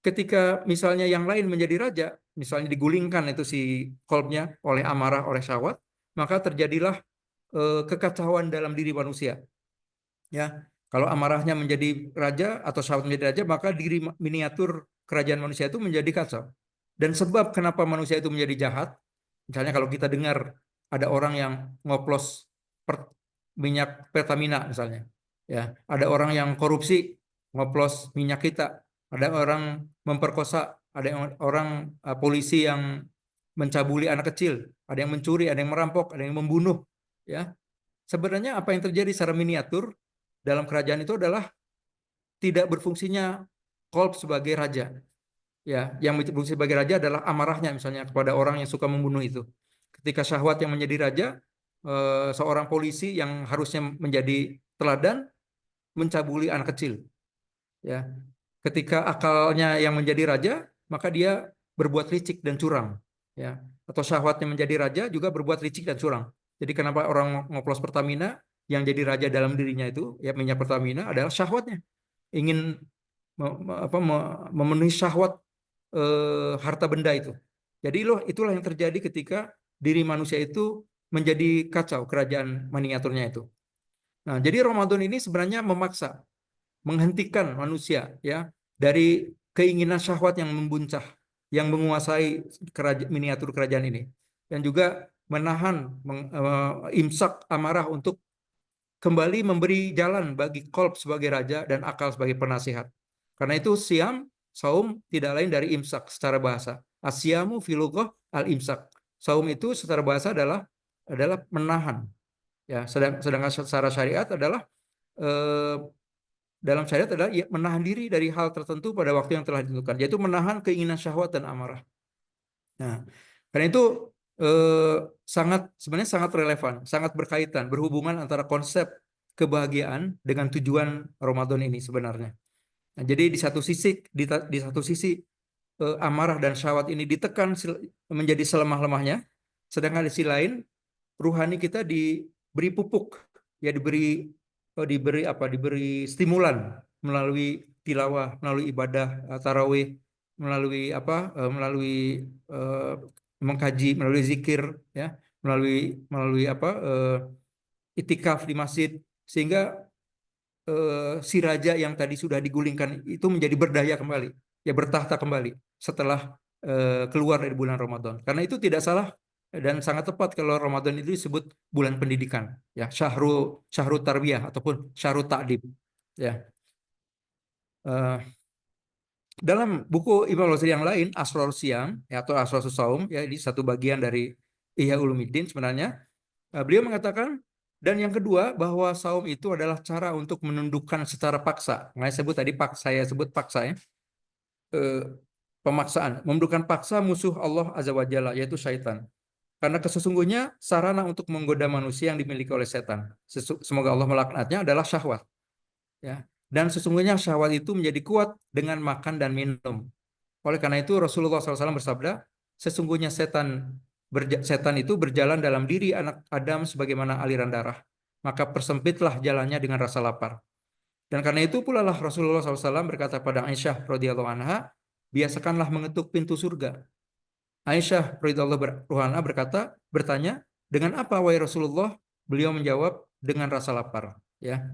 ketika misalnya yang lain menjadi raja, misalnya digulingkan itu si qalbnya oleh amarah, oleh syahwat, maka terjadilah kekacauan dalam diri manusia. Ya, kalau amarahnya menjadi raja atau syahwat menjadi raja, maka diri miniatur kerajaan manusia itu menjadi kacau. Dan sebab kenapa manusia itu menjadi jahat, misalnya kalau kita dengar ada orang yang ngoplos minyak Pertamina misalnya, ya, ada orang yang korupsi ngoplos minyak kita, ada orang memperkosa, ada orang polisi yang mencabuli anak kecil, ada yang mencuri, ada yang merampok, ada yang membunuh, ya. Sebenarnya apa yang terjadi secara miniatur dalam kerajaan itu adalah tidak berfungsinya qalb sebagai raja. Ya, yang berfungsi sebagai raja adalah amarahnya misalnya kepada orang yang suka membunuh itu. Ketika syahwat yang menjadi raja, seorang polisi yang harusnya menjadi teladan mencabuli anak kecil. Ya. Ketika akalnya yang menjadi raja, maka dia berbuat licik dan curang. Ya. Atau syahwatnya menjadi raja juga berbuat licik dan curang. Jadi kenapa orang ngoplos Pertamina yang jadi raja dalam dirinya itu, ya, minyak Pertamina adalah syahwatnya. Ingin memenuhi syahwat harta benda itu. Jadi itulah yang terjadi ketika diri manusia itu menjadi kacau, kerajaan miniaturnya itu. Nah, jadi Ramadan ini sebenarnya memaksa, menghentikan manusia, ya, dari keinginan syahwat yang membuncah, yang menguasai miniatur kerajaan ini, dan juga menahan imsak amarah untuk kembali memberi jalan bagi qalb sebagai raja dan akal sebagai penasihat. Karena itu siam, saum tidak lain dari imsak secara bahasa. Asyamu filughah al-imsak. Saum itu secara bahasa adalah menahan. Ya, sedangkan secara syariat adalah dalam syariat adalah menahan diri dari hal tertentu pada waktu yang telah ditentukan, yaitu menahan keinginan syahwat dan amarah. Nah, karena itu sebenarnya sangat relevan, sangat berkaitan, berhubungan antara konsep kebahagiaan dengan tujuan Ramadan ini sebenarnya. Nah, jadi di satu sisi amarah dan syahwat ini ditekan menjadi selemah-lemahnya, sedangkan di sisi lain ruhani kita diberi pupuk, ya, diberi stimulan melalui tilawah, melalui ibadah tarawih, melalui mengkaji, melalui zikir, ya, melalui itikaf di masjid, sehingga si raja yang tadi sudah digulingkan itu menjadi berdaya kembali, ya, bertahta kembali setelah keluar dari bulan Ramadan. Karena itu tidak salah dan sangat tepat kalau Ramadan itu disebut bulan pendidikan, ya, syahru tarbiyah ataupun syahru ta'dib, ya. Dalam buku Imam Al-Ghazali yang lain, Asrar Siyam, ya, atau Asrar Saum, ya, ini satu bagian dari Ihya Ulumuddin sebenarnya. Beliau mengatakan, dan yang kedua, bahwa saum itu adalah cara untuk menundukkan secara paksa. Saya sebut paksa, ya. Pemaksaan, menundukkan paksa musuh Allah Azza wa Jalla, yaitu syaitan. Karena sesungguhnya sarana untuk menggoda manusia yang dimiliki oleh setan, semoga Allah melaknatnya, adalah syahwat. Ya. Dan sesungguhnya syahwat itu menjadi kuat dengan makan dan minum. Oleh karena itu Rasulullah SAW bersabda, sesungguhnya setan itu berjalan dalam diri anak Adam sebagaimana aliran darah. Maka persempitlah jalannya dengan rasa lapar. Dan karena itu pula lah Rasulullah SAW berkata pada Aisyah radhiyallahu anha, biasakanlah mengetuk pintu surga. Aisyah radhiyallahu anha bertanya, dengan apa wahai Rasulullah? Beliau menjawab, dengan rasa lapar, ya,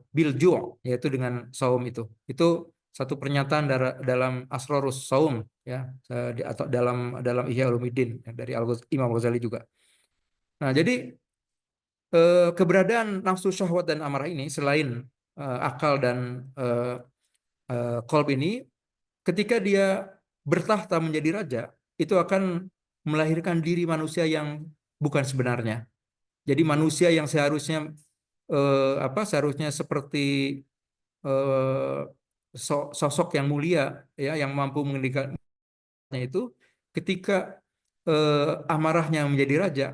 bil ju', yaitu dengan saum itu. Itu satu pernyataan dalam Asrarus Saum, ya, atau dalam Ihya Ulumuddin, ya, dari Imam Ghazali juga. Nah, jadi keberadaan nafsu syahwat dan amarah ini selain akal dan qalb ini, ketika dia bertahta menjadi raja, itu akan melahirkan diri manusia yang bukan sebenarnya. Jadi manusia yang seharusnya seharusnya seperti sosok yang mulia, ya, yang mampu mengendalikannya, itu ketika amarahnya menjadi raja,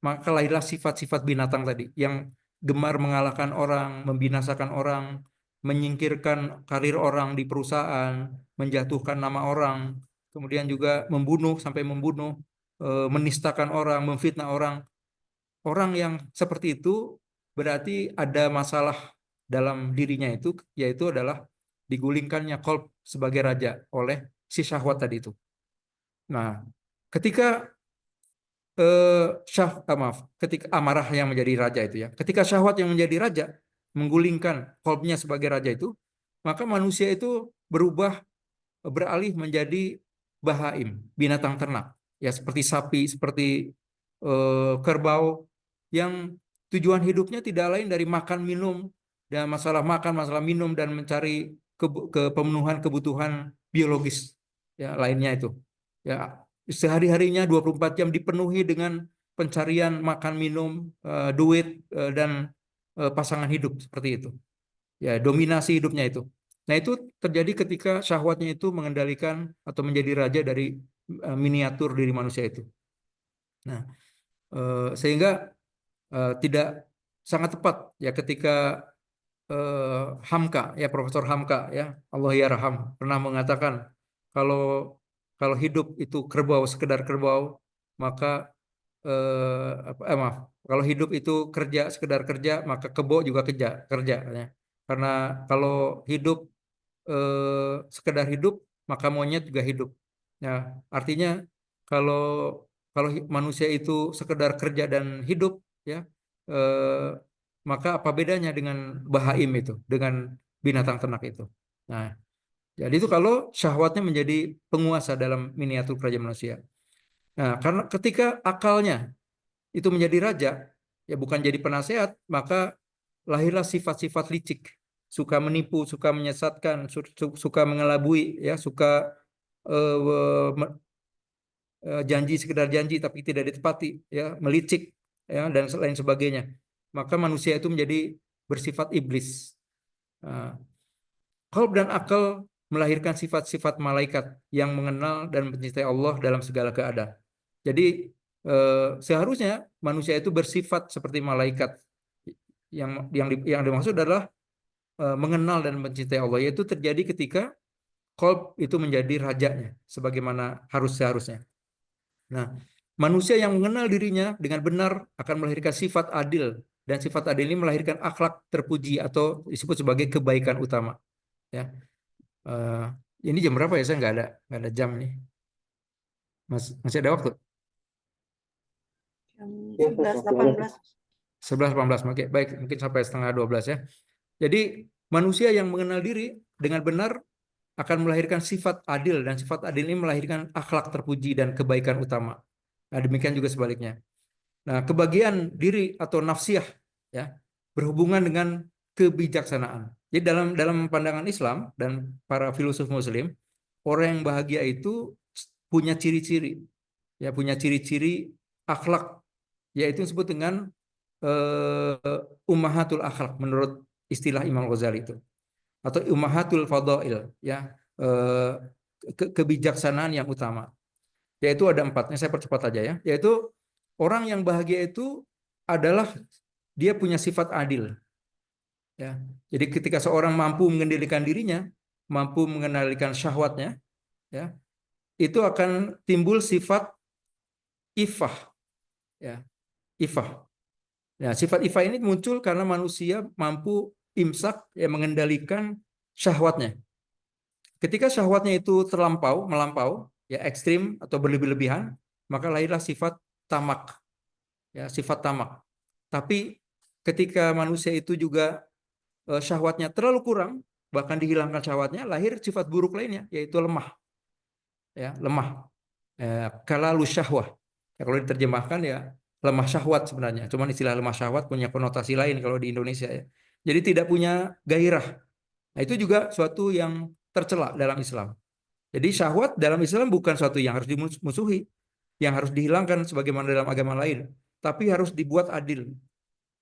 maka lahirlah sifat-sifat binatang tadi yang gemar mengalahkan orang, membinasakan orang, menyingkirkan karir orang di perusahaan, menjatuhkan nama orang, kemudian juga membunuh sampai membunuh, menistakan orang, memfitnah orang. Orang yang seperti itu berarti ada masalah dalam dirinya itu, yaitu adalah digulingkannya qalb sebagai raja oleh si syahwat tadi itu. Nah, ketika ketika amarah yang menjadi raja itu, ya, ketika syahwat yang menjadi raja menggulingkan qalbnya sebagai raja itu, maka manusia itu beralih menjadi bahaim, binatang ternak, ya, seperti sapi, seperti kerbau, yang tujuan hidupnya tidak lain dari makan minum, dan masalah makan, masalah minum, dan mencari pemenuhan kebutuhan biologis, ya, lainnya itu, ya, sehari-harinya 24 jam dipenuhi dengan pencarian makan minum, duit, dan pasangan hidup, seperti itu, ya, dominasi hidupnya itu. Nah, itu terjadi ketika syahwatnya itu mengendalikan atau menjadi raja dari miniatur diri manusia itu. Nah, sehingga tidak sangat tepat, ya, ketika Hamka, ya, Profesor Hamka, ya, Allah yarham, pernah mengatakan kalau hidup itu kerbau, sekedar kerbau, maka kalau hidup itu kerja, sekedar kerja, maka kebo juga kerja, ya. Karena kalau hidup sekedar hidup, maka monyet juga hidup. Nah, artinya kalau manusia itu sekedar kerja dan hidup, ya, maka apa bedanya dengan bahaim itu, dengan binatang ternak itu. Nah, jadi itu kalau syahwatnya menjadi penguasa dalam miniatur kerajaan manusia. Nah, karena ketika akalnya itu menjadi raja, ya, bukan jadi penasehat, maka lahirlah sifat-sifat licik, suka menipu, suka menyesatkan, suka mengelabui, ya, suka janji sekedar janji tapi tidak ditepati, ya, melicik, ya, dan lain sebagainya. Maka manusia itu menjadi bersifat iblis. Qalb dan akal melahirkan sifat-sifat malaikat yang mengenal dan mencintai Allah dalam segala keadaan. Jadi seharusnya manusia itu bersifat seperti malaikat. Yang dimaksud adalah mengenal dan mencintai Allah, yaitu terjadi ketika qalb itu menjadi rajanya sebagaimana seharusnya. Nah, manusia yang mengenal dirinya dengan benar akan melahirkan sifat adil, dan sifat adil ini melahirkan akhlak terpuji atau disebut sebagai kebaikan utama, ya. Ini jam berapa ya? Saya nggak ada jam nih. Masih ada waktu? Jam 11.18. 11.18, oke, baik, mungkin sampai setengah 12 ya. Jadi manusia yang mengenal diri dengan benar akan melahirkan sifat adil, dan sifat adil ini melahirkan akhlak terpuji dan kebaikan utama. Nah, demikian juga sebaliknya. Nah, kebahagiaan diri atau nafsiyah, ya, berhubungan dengan kebijaksanaan. Jadi dalam pandangan Islam dan para filosof Muslim, orang yang bahagia itu punya ciri-ciri, ya, punya ciri-ciri akhlak, yaitu disebut dengan ummahatul akhlak menurut istilah Imam Ghazali itu, atau ummahatul fadail, ya, kebijaksanaan yang utama. Yaitu ada 4, saya percepat aja, ya. Yaitu orang yang bahagia itu adalah dia punya sifat adil, ya. Jadi ketika seorang mampu mengendalikan dirinya, mampu mengendalikan syahwatnya, ya, itu akan timbul sifat ifah, ya, ifah. Nah, sifat ifah ini muncul karena manusia mampu imsak, ya, mengendalikan syahwatnya. Ketika syahwatnya itu melampau, ya, ekstrim atau berlebih-lebihan, maka lahirlah sifat tamak, ya, sifat tamak. Tapi ketika manusia itu juga syahwatnya terlalu kurang, bahkan dihilangkan syahwatnya, lahir sifat buruk lainnya, yaitu lemah, ya, lemah. Kalalu syahwah, ya, kalau diterjemahkan, ya, lemah syahwat sebenarnya. Cuman istilah lemah syahwat punya konotasi lain kalau di Indonesia ya. Jadi tidak punya gairah. Nah, itu juga suatu yang tercela dalam Islam. Jadi syahwat dalam Islam bukan suatu yang harus dimusuhi, yang harus dihilangkan sebagaimana dalam agama lain, tapi harus dibuat adil.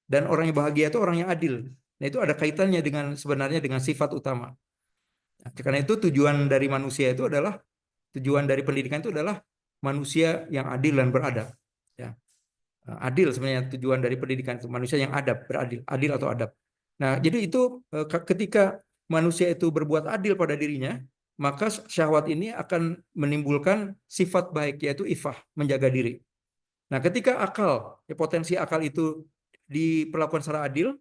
Dan orang yang bahagia itu orang yang adil. Nah, itu ada kaitannya dengan sebenarnya dengan sifat utama. Nah, karena itu tujuan dari manusia itu adalah tujuan dari pendidikan itu adalah manusia yang adil dan beradab. Ya. Adil sebenarnya tujuan dari pendidikan itu manusia yang adab, beradil, adil atau adab. Nah, jadi itu ketika manusia itu berbuat adil pada dirinya, maka syahwat ini akan menimbulkan sifat baik yaitu ifah, menjaga diri. Nah, ketika akal, potensi akal itu diperlakukan secara adil,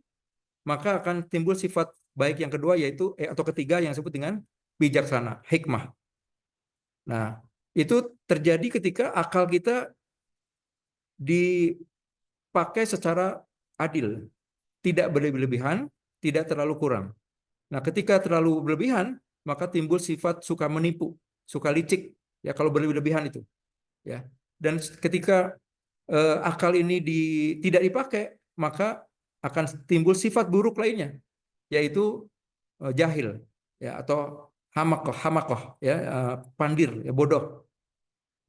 maka akan timbul sifat baik yang kedua yaitu atau ketiga yang disebut dengan bijaksana, hikmah. Nah, itu terjadi ketika akal kita dipakai secara adil, tidak berlebihan, tidak terlalu kurang. Nah, ketika terlalu berlebihan, maka timbul sifat suka menipu, suka licik, ya kalau berlebihan itu, ya. Dan ketika akal ini tidak dipakai, maka akan timbul sifat buruk lainnya, yaitu jahil, ya atau hamakoh, ya pandir, ya bodoh.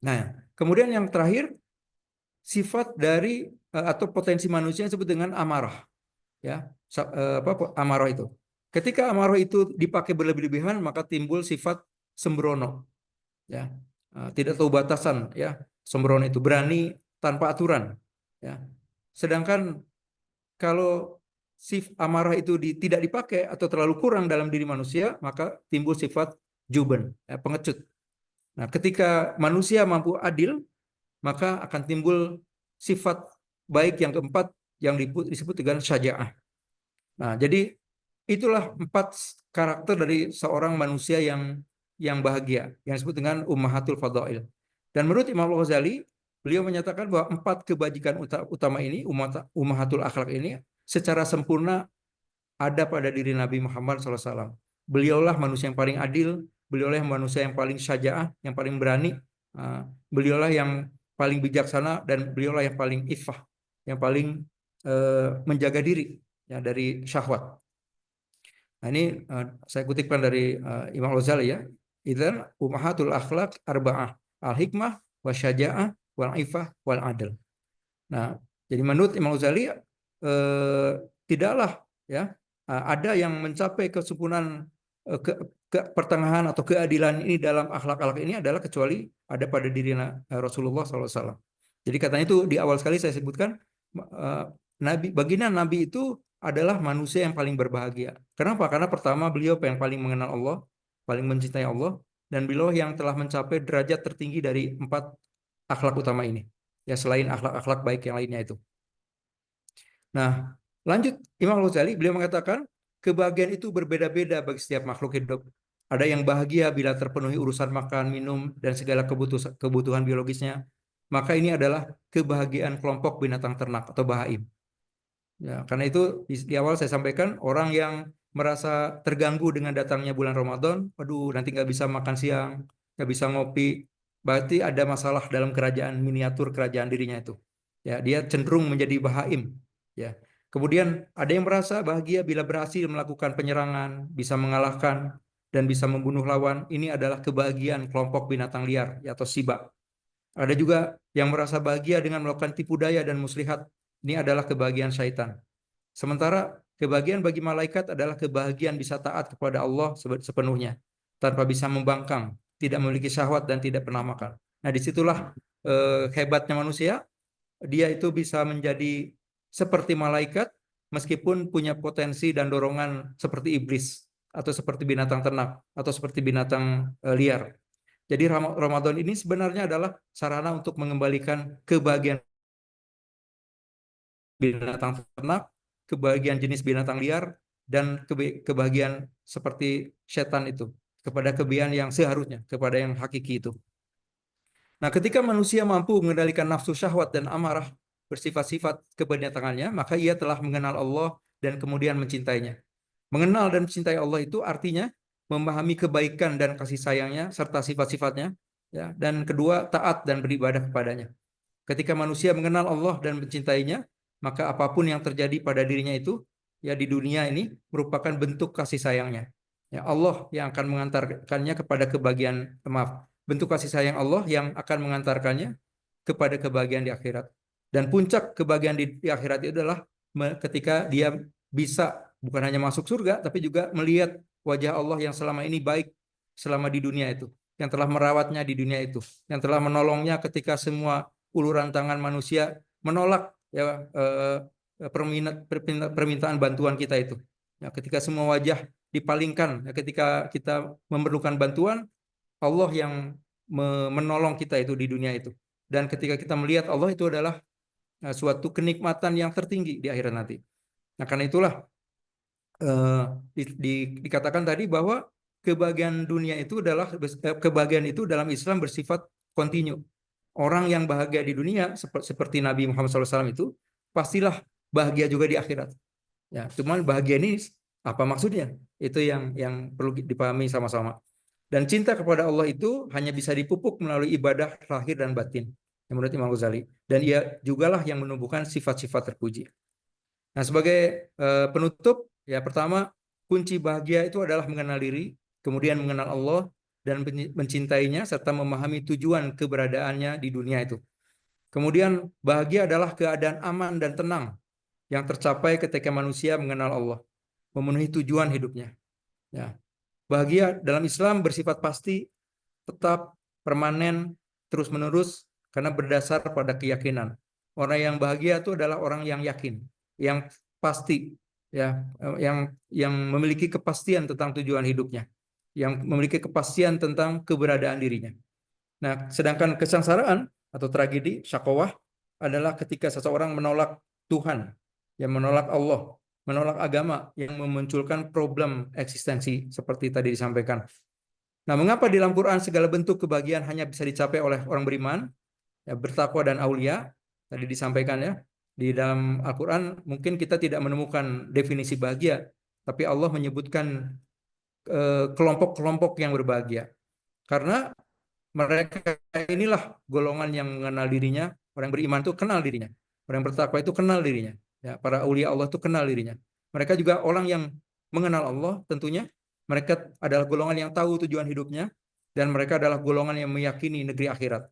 Nah, kemudian yang terakhir sifat dari atau potensi manusia yang disebut dengan amarah, ya amarah itu. Ketika amarah itu dipakai berlebihan, maka timbul sifat sembrono, ya tidak tahu batasan, ya sembrono itu berani tanpa aturan, ya. Sedangkan kalau amarah itu tidak dipakai atau terlalu kurang dalam diri manusia, maka timbul sifat juben, ya, pengecut. Nah, ketika manusia mampu adil, maka akan timbul sifat baik yang keempat yang disebut dengan syaja'ah. Nah, jadi itulah 4 karakter dari seorang manusia yang bahagia, yang disebut dengan ummahatul fadail. Dan menurut Imam Al-Ghazali, beliau menyatakan bahwa 4 kebajikan utama ini, ummahatul akhlak ini, secara sempurna ada pada diri Nabi Muhammad SAW. Beliaulah manusia yang paling adil, beliaulah manusia yang paling syaja'ah, yang paling berani, beliaulah yang paling bijaksana, dan beliaulah yang paling ifah, yang paling menjaga diri ya dari syahwat. Nah, ini saya kutipkan dari Imam Al-Ghazali ya. Idzan ummahatul akhlaq arba'ah, al-hikmah wasyaja'ah wal ifah wal adl. Nah, jadi menurut Imam Al-Ghazali tidaklah ya ada yang mencapai kesempurnaan ke pertengahan atau keadilan ini dalam akhlak-akhlak ini adalah kecuali ada pada diri Rasulullah SAW. Jadi katanya itu di awal sekali saya sebutkan baginda Nabi itu adalah manusia yang paling berbahagia. Kenapa? Karena pertama beliau yang paling mengenal Allah, paling mencintai Allah, dan beliau yang telah mencapai derajat tertinggi dari 4 akhlak utama ini. Ya selain akhlak-akhlak baik yang lainnya itu. Nah, lanjut Imam Al-Ghazali beliau mengatakan kebahagiaan itu berbeda-beda bagi setiap makhluk hidup. Ada yang bahagia bila terpenuhi urusan makan, minum, dan segala kebutuhan biologisnya. Maka ini adalah kebahagiaan kelompok binatang ternak atau bahaim. Ya, karena itu di awal saya sampaikan orang yang merasa terganggu dengan datangnya bulan Ramadan, waduh nanti nggak bisa makan siang, nggak bisa ngopi, berarti ada masalah dalam kerajaan miniatur kerajaan dirinya itu. Ya, dia cenderung menjadi bahaim. Ya. Kemudian ada yang merasa bahagia bila berhasil melakukan penyerangan, bisa mengalahkan dan bisa membunuh lawan. Ini adalah kebahagiaan kelompok binatang liar atau siba. Ada juga yang merasa bahagia dengan melakukan tipu daya dan muslihat. Ini adalah kebahagiaan syaitan. Sementara kebahagiaan bagi malaikat adalah kebahagiaan bisa taat kepada Allah sepenuhnya, tanpa bisa membangkang, tidak memiliki syahwat dan tidak pernah makan. Nah, disitulah hebatnya manusia. Dia itu bisa menjadi seperti malaikat meskipun punya potensi dan dorongan seperti iblis atau seperti binatang ternak atau seperti binatang liar. Jadi Ramadan ini sebenarnya adalah sarana untuk mengembalikan kebahagiaan binatang ternak, kebahagiaan jenis binatang liar, dan kebahagiaan seperti setan itu kepada kebahagiaan yang seharusnya, kepada yang hakiki itu. Nah, ketika manusia mampu mengendalikan nafsu syahwat dan amarah bersifat-sifat kebinatangannya, maka ia telah mengenal Allah dan kemudian mencintainya. Mengenal dan mencintai Allah itu artinya memahami kebaikan dan kasih sayangnya serta sifat-sifatnya, ya, dan kedua taat dan beribadah kepadanya. Ketika manusia mengenal Allah dan mencintainya, maka apapun yang terjadi pada dirinya itu ya di dunia ini merupakan bentuk kasih sayangnya. Ya, Allah yang akan mengantarkannya kepada kebahagiaan, maaf, bentuk kasih sayang Allah yang akan mengantarkannya kepada kebahagiaan di akhirat. Dan puncak kebahagiaan di akhirat itu adalah ketika dia bisa bukan hanya masuk surga, tapi juga melihat wajah Allah yang selama ini baik selama di dunia itu, yang telah merawatnya di dunia itu, yang telah menolongnya ketika semua uluran tangan manusia menolak ya permintaan bantuan kita itu. Ya, ketika semua wajah dipalingkan, ya, ketika kita memerlukan bantuan, Allah yang menolong kita itu di dunia itu. Dan ketika kita melihat Allah itu adalah suatu kenikmatan yang tertinggi di akhirat nanti. Nah, karena itulah dikatakan tadi bahwa kebahagiaan dunia itu adalah kebahagiaan itu dalam Islam bersifat kontinu. Orang yang bahagia di dunia seperti Nabi Muhammad SAW itu pastilah bahagia juga di akhirat. Ya, cuman bahagia ini apa maksudnya? Itu yang perlu dipahami sama-sama. Dan cinta kepada Allah itu hanya bisa dipupuk melalui ibadah lahir dan batin, yang menurut Imam Ghazali. Dan ia jugalah yang menumbuhkan sifat-sifat terpuji. Nah, sebagai penutup, ya pertama, kunci bahagia itu adalah mengenal diri, kemudian mengenal Allah, dan mencintainya, serta memahami tujuan keberadaannya di dunia itu. Kemudian, bahagia adalah keadaan aman dan tenang yang tercapai ketika manusia mengenal Allah, memenuhi tujuan hidupnya. Ya. Bahagia dalam Islam bersifat pasti, tetap, permanen, terus-menerus, karena berdasar pada keyakinan. Orang yang bahagia itu adalah orang yang yakin, yang pasti, ya, yang memiliki kepastian tentang tujuan hidupnya, yang memiliki kepastian tentang keberadaan dirinya. Nah, sedangkan kesengsaraan atau tragedi, syakowah, adalah ketika seseorang menolak Tuhan, yang menolak Allah, menolak agama, yang memunculkan problem eksistensi seperti tadi disampaikan. Nah, mengapa di dalam Quran segala bentuk kebahagiaan hanya bisa dicapai oleh orang beriman, ya, bertakwa dan aulia, tadi disampaikan ya. Di dalam Al-Quran mungkin kita tidak menemukan definisi bahagia, tapi Allah menyebutkan kelompok-kelompok yang berbahagia. Karena mereka inilah golongan yang mengenal dirinya. Orang beriman itu kenal dirinya. Orang bertakwa itu kenal dirinya. Ya, para aulia Allah itu kenal dirinya. Mereka juga orang yang mengenal Allah tentunya. Mereka adalah golongan yang tahu tujuan hidupnya. Dan mereka adalah golongan yang meyakini negeri akhirat.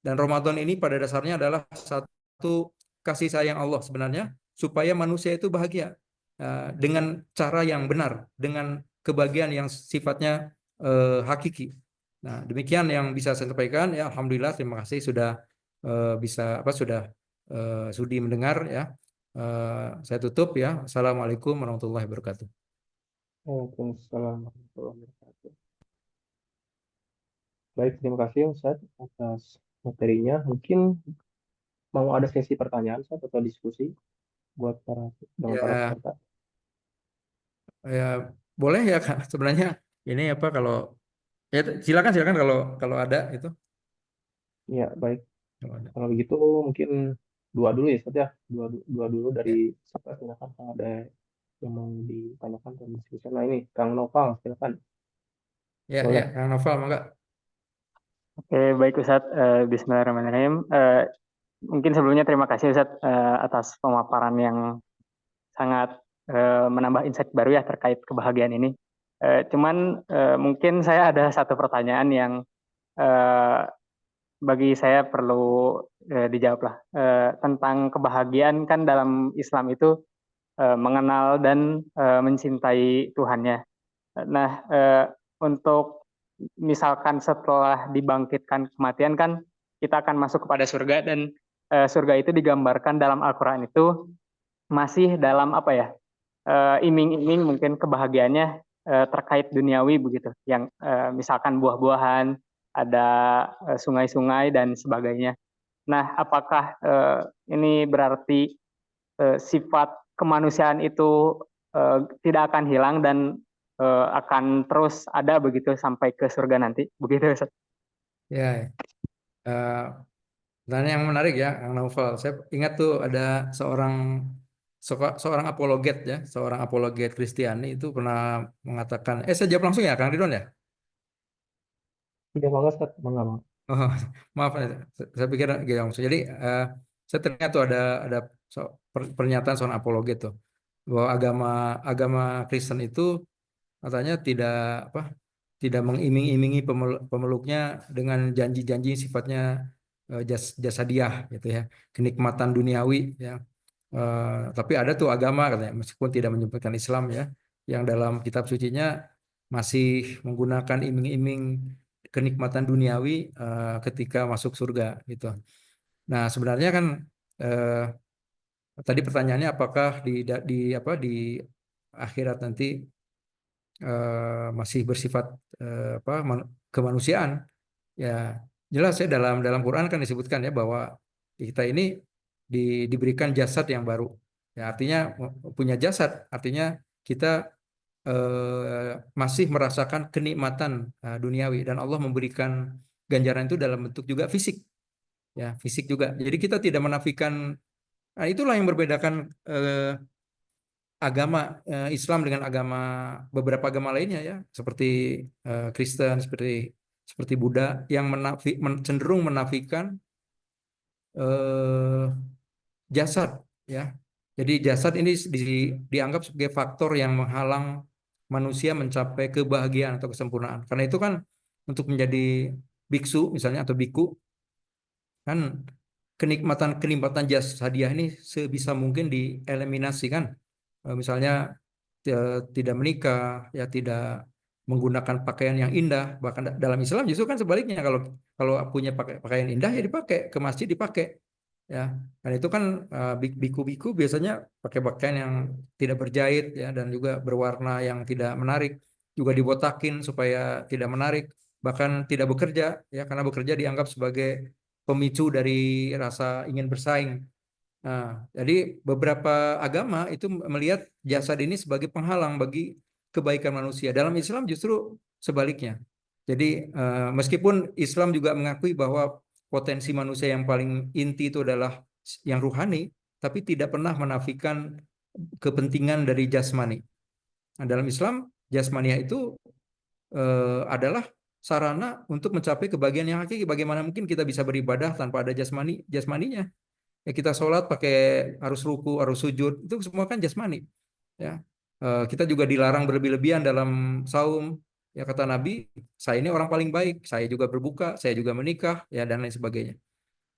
Dan Ramadan ini pada dasarnya adalah satu kasih sayang Allah sebenarnya. Supaya manusia itu bahagia. Dengan cara yang benar. Dengan kebahagiaan yang sifatnya hakiki. Nah, demikian yang bisa saya sampaikan. Ya, alhamdulillah, terima kasih sudah sudi mendengar ya. Saya tutup ya. Assalamualaikum warahmatullahi wabarakatuh. Waalaikumsalam warahmatullahi wabarakatuh. Baik, terima kasih Ustaz atas materinya. Mungkin mau ada sesi pertanyaan Ustaz atau diskusi buat para Ya, peserta. ya boleh ya Kak. Sebenarnya ini apa kalau ya silakan kalau ada itu. Ya, baik. Kalau ada. Kalau begitu mungkin dua dulu ya Ustaz ya. Dua dulu dari siapa, silakan kalau ada yang mau ditanyakan atau diskusikan. Nah, ini Kang Noval, silakan. Ya, Boleh. Kang Noval, mangga. Oke, baik Ustadz. Bismillahirrahmanirrahim. Mungkin sebelumnya terima kasih Ustadz atas pemaparan yang sangat menambah insight baru ya terkait kebahagiaan ini. Cuman mungkin saya ada satu pertanyaan yang bagi saya perlu dijawab lah. Tentang kebahagiaan kan dalam Islam itu mengenal dan mencintai Tuhannya. Nah, untuk misalkan setelah dibangkitkan kematian kan kita akan masuk kepada surga, dan surga itu digambarkan dalam Al-Quran itu masih dalam apa ya, iming-iming mungkin kebahagiaannya terkait duniawi begitu, yang misalkan buah-buahan, ada sungai-sungai dan sebagainya. Nah, apakah ini berarti sifat kemanusiaan itu tidak akan hilang dan akan terus ada begitu sampai ke surga nanti, begitu Ustaz? Ya, pertanyaan yang menarik ya, Kang Novel. Saya ingat tuh ada seorang apologet ya, seorang apologet Kristiani itu pernah mengatakan, saya jawab langsung ya, Kang Ridwan ya. Iya, Bang Ustaz, Bang. Oh, maaf, saya pikir gitu maksudnya. Jadi saya teringat tuh ada pernyataan seorang apologet tuh bahwa agama agama Kristen itu katanya tidak apa tidak mengiming-imingi pemeluknya dengan janji-janji sifatnya jasadiah gitu ya, kenikmatan duniawi ya. Tapi ada tuh agama katanya meskipun tidak menyebutkan Islam ya, yang dalam kitab sucinya masih menggunakan iming-iming kenikmatan duniawi ketika masuk surga gitu. Nah, sebenarnya kan eh, tadi pertanyaannya apakah di apa di akhirat nanti masih bersifat apa kemanusiaan? Ya, jelas ya dalam dalam Quran kan disebutkan ya bahwa kita ini diberikan jasad yang baru. Ya, artinya punya jasad, artinya kita masih merasakan kenikmatan duniawi dan Allah memberikan ganjaran itu dalam bentuk juga fisik, ya fisik juga. Jadi kita tidak menafikan. Nah, itulah yang membedakan agama Islam dengan agama beberapa agama lainnya ya, seperti Kristen, seperti Buddha yang cenderung menafikan eh, jasad ya. Jadi jasad ini dianggap sebagai faktor yang menghalang manusia mencapai kebahagiaan atau kesempurnaan. Karena itu kan untuk menjadi biksu misalnya atau biku kan kenikmatan jasadiah ini sebisa mungkin dieliminasi kan. Misalnya tidak menikah, ya tidak menggunakan pakaian yang indah. Bahkan dalam Islam justru kan sebaliknya, kalau kalau punya pakaian indah ya dipakai, ke masjid dipakai. Ya, dan itu kan biku-biku biasanya pakai pakaian yang tidak berjahit ya dan juga berwarna yang tidak menarik, juga dibotakin supaya tidak menarik, bahkan tidak bekerja ya karena bekerja dianggap sebagai pemicu dari rasa ingin bersaing. Nah, jadi beberapa agama itu melihat jasad ini sebagai penghalang bagi kebaikan manusia. Dalam Islam justru sebaliknya. Jadi meskipun Islam juga mengakui bahwa potensi manusia yang paling inti itu adalah yang ruhani, tapi tidak pernah menafikan kepentingan dari jasmani. Nah, dalam Islam jasmania itu adalah sarana untuk mencapai kebahagiaan yang hakiki. Bagaimana mungkin kita bisa beribadah tanpa ada jasmaninya? Ya kita sholat pakai harus ruku, harus sujud, itu semua kan jasmani. Ya, kita juga dilarang berlebih-lebihan dalam saum. Ya kata Nabi, saya ini orang paling baik, saya juga berbuka, saya juga menikah, ya dan lain sebagainya.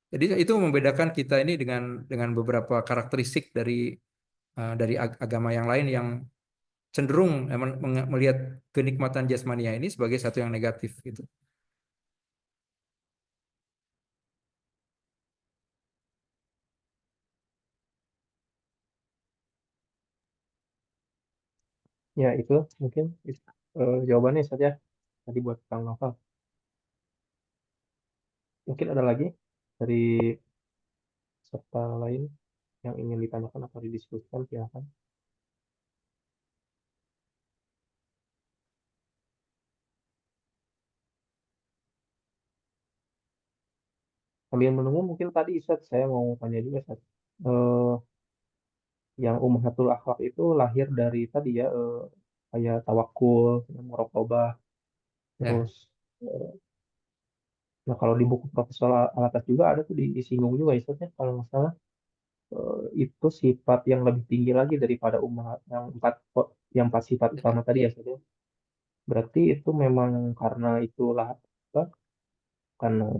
Jadi itu membedakan kita ini dengan beberapa karakteristik dari agama yang lain yang cenderung melihat kenikmatan jasmania ini sebagai satu yang negatif gitu. Ya, itu mungkin jawabannya saja tadi buat Kang Novel. Mungkin ada lagi dari serta lain yang ingin ditanyakan atau didiskusikan, silakan. Sambil menunggu mungkin tadi Ustaz saya mau tanya juga Ustaz. Yang Ummahatul Akhlak itu lahir dari tadi ya kayak tawakul, muraqabah, Ya, terus nah kalau di buku Profesor Alatas juga ada tuh disinggung juga Ustaz ya kalau nggak salah itu sifat yang lebih tinggi lagi daripada ummahat yang empat sifat utama tadi ya Ustaz ya. Berarti itu memang karena itulah apa? Karena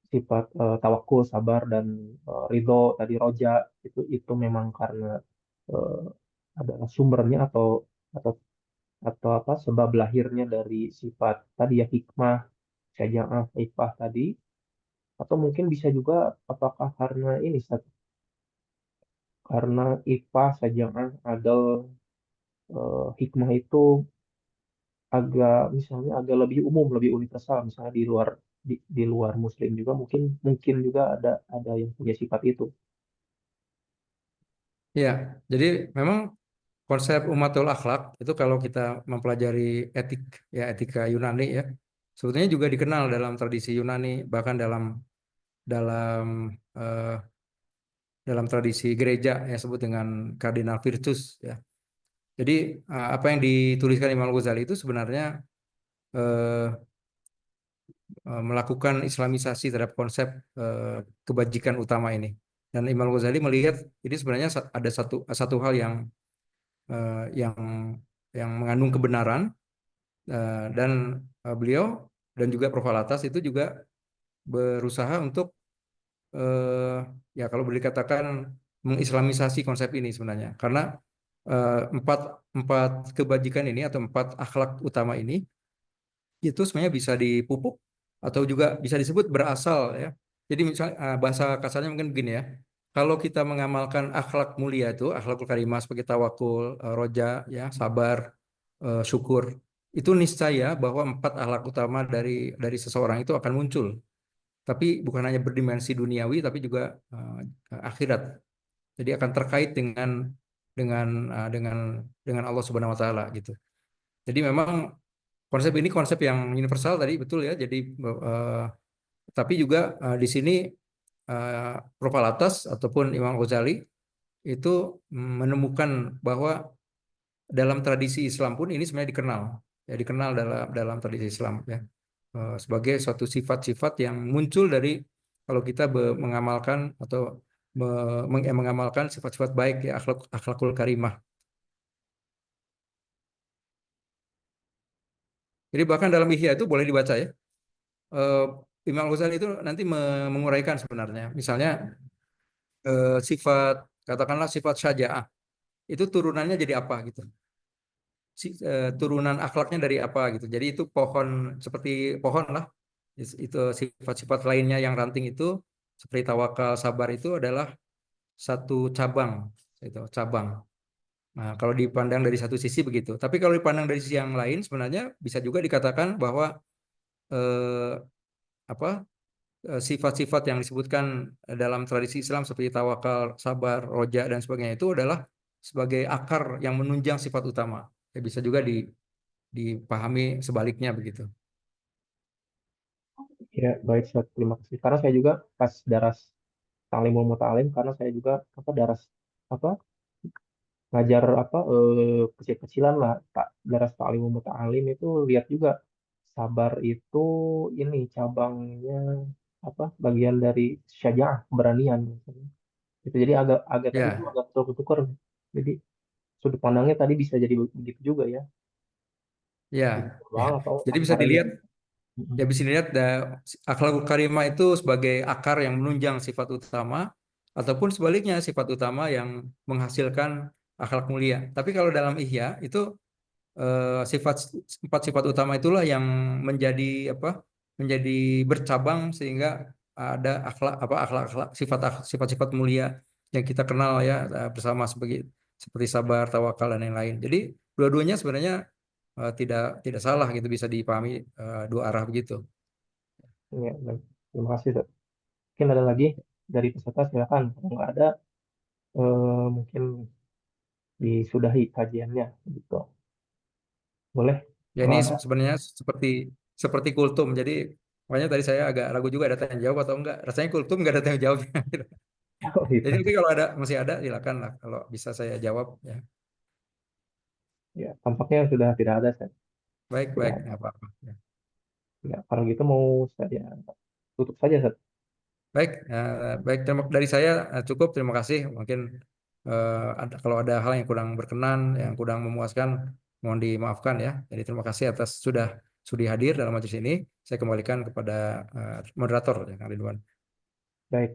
sifat tawakul, sabar dan ridho tadi roja itu memang karena eh, adalah sumbernya atau atau apa sebab lahirnya dari sifat tadi ya hikmah, syaja'ah, ifah tadi atau mungkin bisa juga apakah karena ini Ustaz, karena ifah, syaja'ah, adil, hikmah itu agak misalnya agak lebih umum, lebih universal misalnya di luar muslim juga mungkin mungkin juga ada yang punya sifat itu. ya. Jadi memang konsep umatul akhlak itu kalau kita mempelajari etika Yunani ya, sebetulnya juga dikenal dalam tradisi Yunani, bahkan dalam eh, dalam tradisi gereja yang disebut dengan Cardinal Virtus ya. Jadi apa yang dituliskan Imam Ghazali itu sebenarnya eh, melakukan Islamisasi terhadap konsep kebajikan utama ini. Dan Imam Ghazali melihat ini sebenarnya ada satu hal eh, yang yang mengandung kebenaran, dan beliau dan juga Prof. Alatas itu juga berusaha untuk ya kalau boleh dikatakan mengislamisasi konsep ini sebenarnya, karena empat empat kebajikan ini atau empat akhlak utama ini itu sebenarnya bisa dipupuk atau juga bisa disebut berasal ya. Jadi misalnya bahasa kasarnya mungkin begini ya. Kalau kita mengamalkan akhlak mulia itu, akhlakul karimah seperti tawakul, roja, ya, sabar, syukur, itu niscaya bahwa empat akhlak utama dari seseorang itu akan muncul. Tapi bukan hanya berdimensi duniawi, tapi juga akhirat. Jadi akan terkait dengan Allah Subhanahu Wa Taala gitu. Jadi memang konsep ini konsep yang universal tadi betul ya. Jadi tapi juga di sini Prof. Alatas ataupun Imam Ghazali itu menemukan bahwa dalam tradisi Islam pun ini sebenarnya dikenal dalam tradisi Islam ya, sebagai suatu sifat-sifat yang muncul dari kalau kita mengamalkan atau mengamalkan sifat-sifat baik ya, akhlakul karimah. Jadi bahkan dalam Ihya itu boleh dibaca ya. eh, Imam Ghazali itu nanti menguraikan sebenarnya. Misalnya sifat, katakanlah sifat syaja'ah, itu turunannya jadi apa gitu. Turunan akhlaknya dari apa gitu. Jadi itu pohon, seperti pohon lah. Itu sifat-sifat lainnya yang ranting itu seperti tawakal, sabar itu adalah satu cabang, itu cabang. Nah, kalau dipandang dari satu sisi begitu. Tapi kalau dipandang dari sisi yang lain sebenarnya bisa juga dikatakan bahwa eh, apa sifat-sifat yang disebutkan dalam tradisi Islam seperti tawakal, sabar, roja dan sebagainya itu adalah sebagai akar yang menunjang sifat utama. Ya, bisa juga dipahami sebaliknya begitu. Ya, baik, Ustaz. Terima kasih. Karena saya juga pas daras Ta'limul Muta'alim, karena saya juga daras apa ngajar kecil-kecilan lah, tak daras Ta'limul Muta'alim itu lihat juga sabar itu ini cabangnya bagian dari syaja'ah, keberanian. Itu jadi agak agak tadi tuh Ya, agak tukar. Jadi sudut pandangnya tadi bisa jadi begitu juga ya. ya, Jadi ya. cabang atau Jadi bisa akar dilihat, yang mm, ya bisa dilihat akhlakul karimah itu sebagai akar yang menunjang sifat utama ataupun sebaliknya sifat utama yang menghasilkan akhlak mulia. Tapi kalau dalam Ihya itu sifat empat sifat utama itulah yang menjadi apa? Menjadi bercabang sehingga ada akhlak sifat-sifat mulia yang kita kenal ya bersama seperti sabar, tawakal dan lain-lain. Jadi dua-duanya sebenarnya tidak salah gitu, bisa dipahami dua arah begitu. ya, baik. Terima kasih, Ustaz. Mungkin ada lagi dari peserta, silakan. Kalau nggak ada, mungkin disudahi kajiannya gitu. Boleh? Ya Kalau ini ada, sebenarnya seperti seperti kultum. Jadi makanya tadi saya agak ragu juga ada tanya jawab atau enggak. Rasanya kultum nggak ada tanya jawabnya. oh, Jadi gitu. nanti kalau masih ada silakan lah kalau bisa saya jawab ya. Ya, tampaknya sudah tidak ada, Ustaz. Baik, Tidak baik, ada. nggak apa-apa. Ya. Ya, kalau gitu mau saya tutup saja, Ustaz. Baik, baik dari saya cukup. Terima kasih. Mungkin kalau ada hal yang kurang berkenan, yang kurang memuaskan, mohon dimaafkan ya. Jadi terima kasih atas sudah sudi hadir dalam majelis ini. Saya kembalikan kepada moderator yang Ridwan. Baik.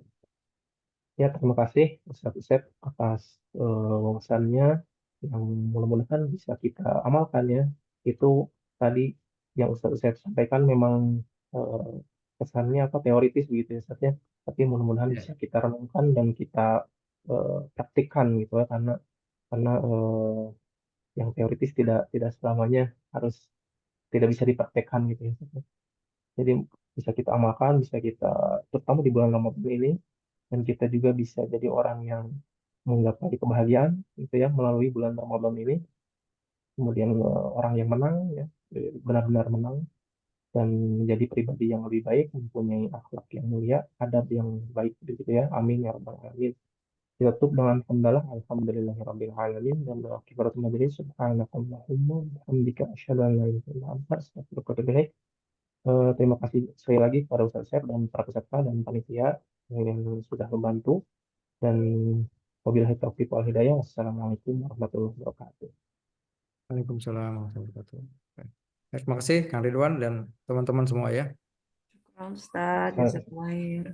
Ya, terima kasih Ustaz Usep atas wawasannya yang mudah-mudahan bisa kita amalkan ya. Itu tadi yang Ustaz Usep sampaikan memang eh, kesannya teoritis begitu ya Ustaz ya. Tapi mudah-mudahan Ya. bisa kita renungkan dan kita praktikkan gitu ya, karena yang teoritis tidak tidak selamanya harus tidak bisa dipraktekkan gitu ya Ustaz ya. Jadi bisa kita amalkan, bisa kita terutama di bulan Ramadan ini, dan kita juga bisa jadi orang yang menggapai kebahagiaan gitu ya melalui bulan Ramadan ini. Kemudian orang yang menang ya, benar-benar menang dan menjadi pribadi yang lebih baik, mempunyai akhlak yang mulia, adab yang baik gitu ya. Amin ya rabbal alamin. Kita tutup dengan hamdalah alhamdulillahirabbil alamin dan akhirat majelis subhanakallahumma wa bihamdika asyhadu an la ilaha illa anta astaghfiruka wa atubu ilaik. Terima kasih sekali lagi kepada Ustaz Syed dan para peserta dan panitia yang sudah membantu. Dan wabillahi taufiq wal hidayah. Wassalamualaikum warahmatullahi wabarakatuh. Waalaikumsalam warahmatullahi wabarakatuh. Baik. Terima kasih Kang Ridwan dan teman-teman semua ya. Syukran Ustaz, jazakallah khair.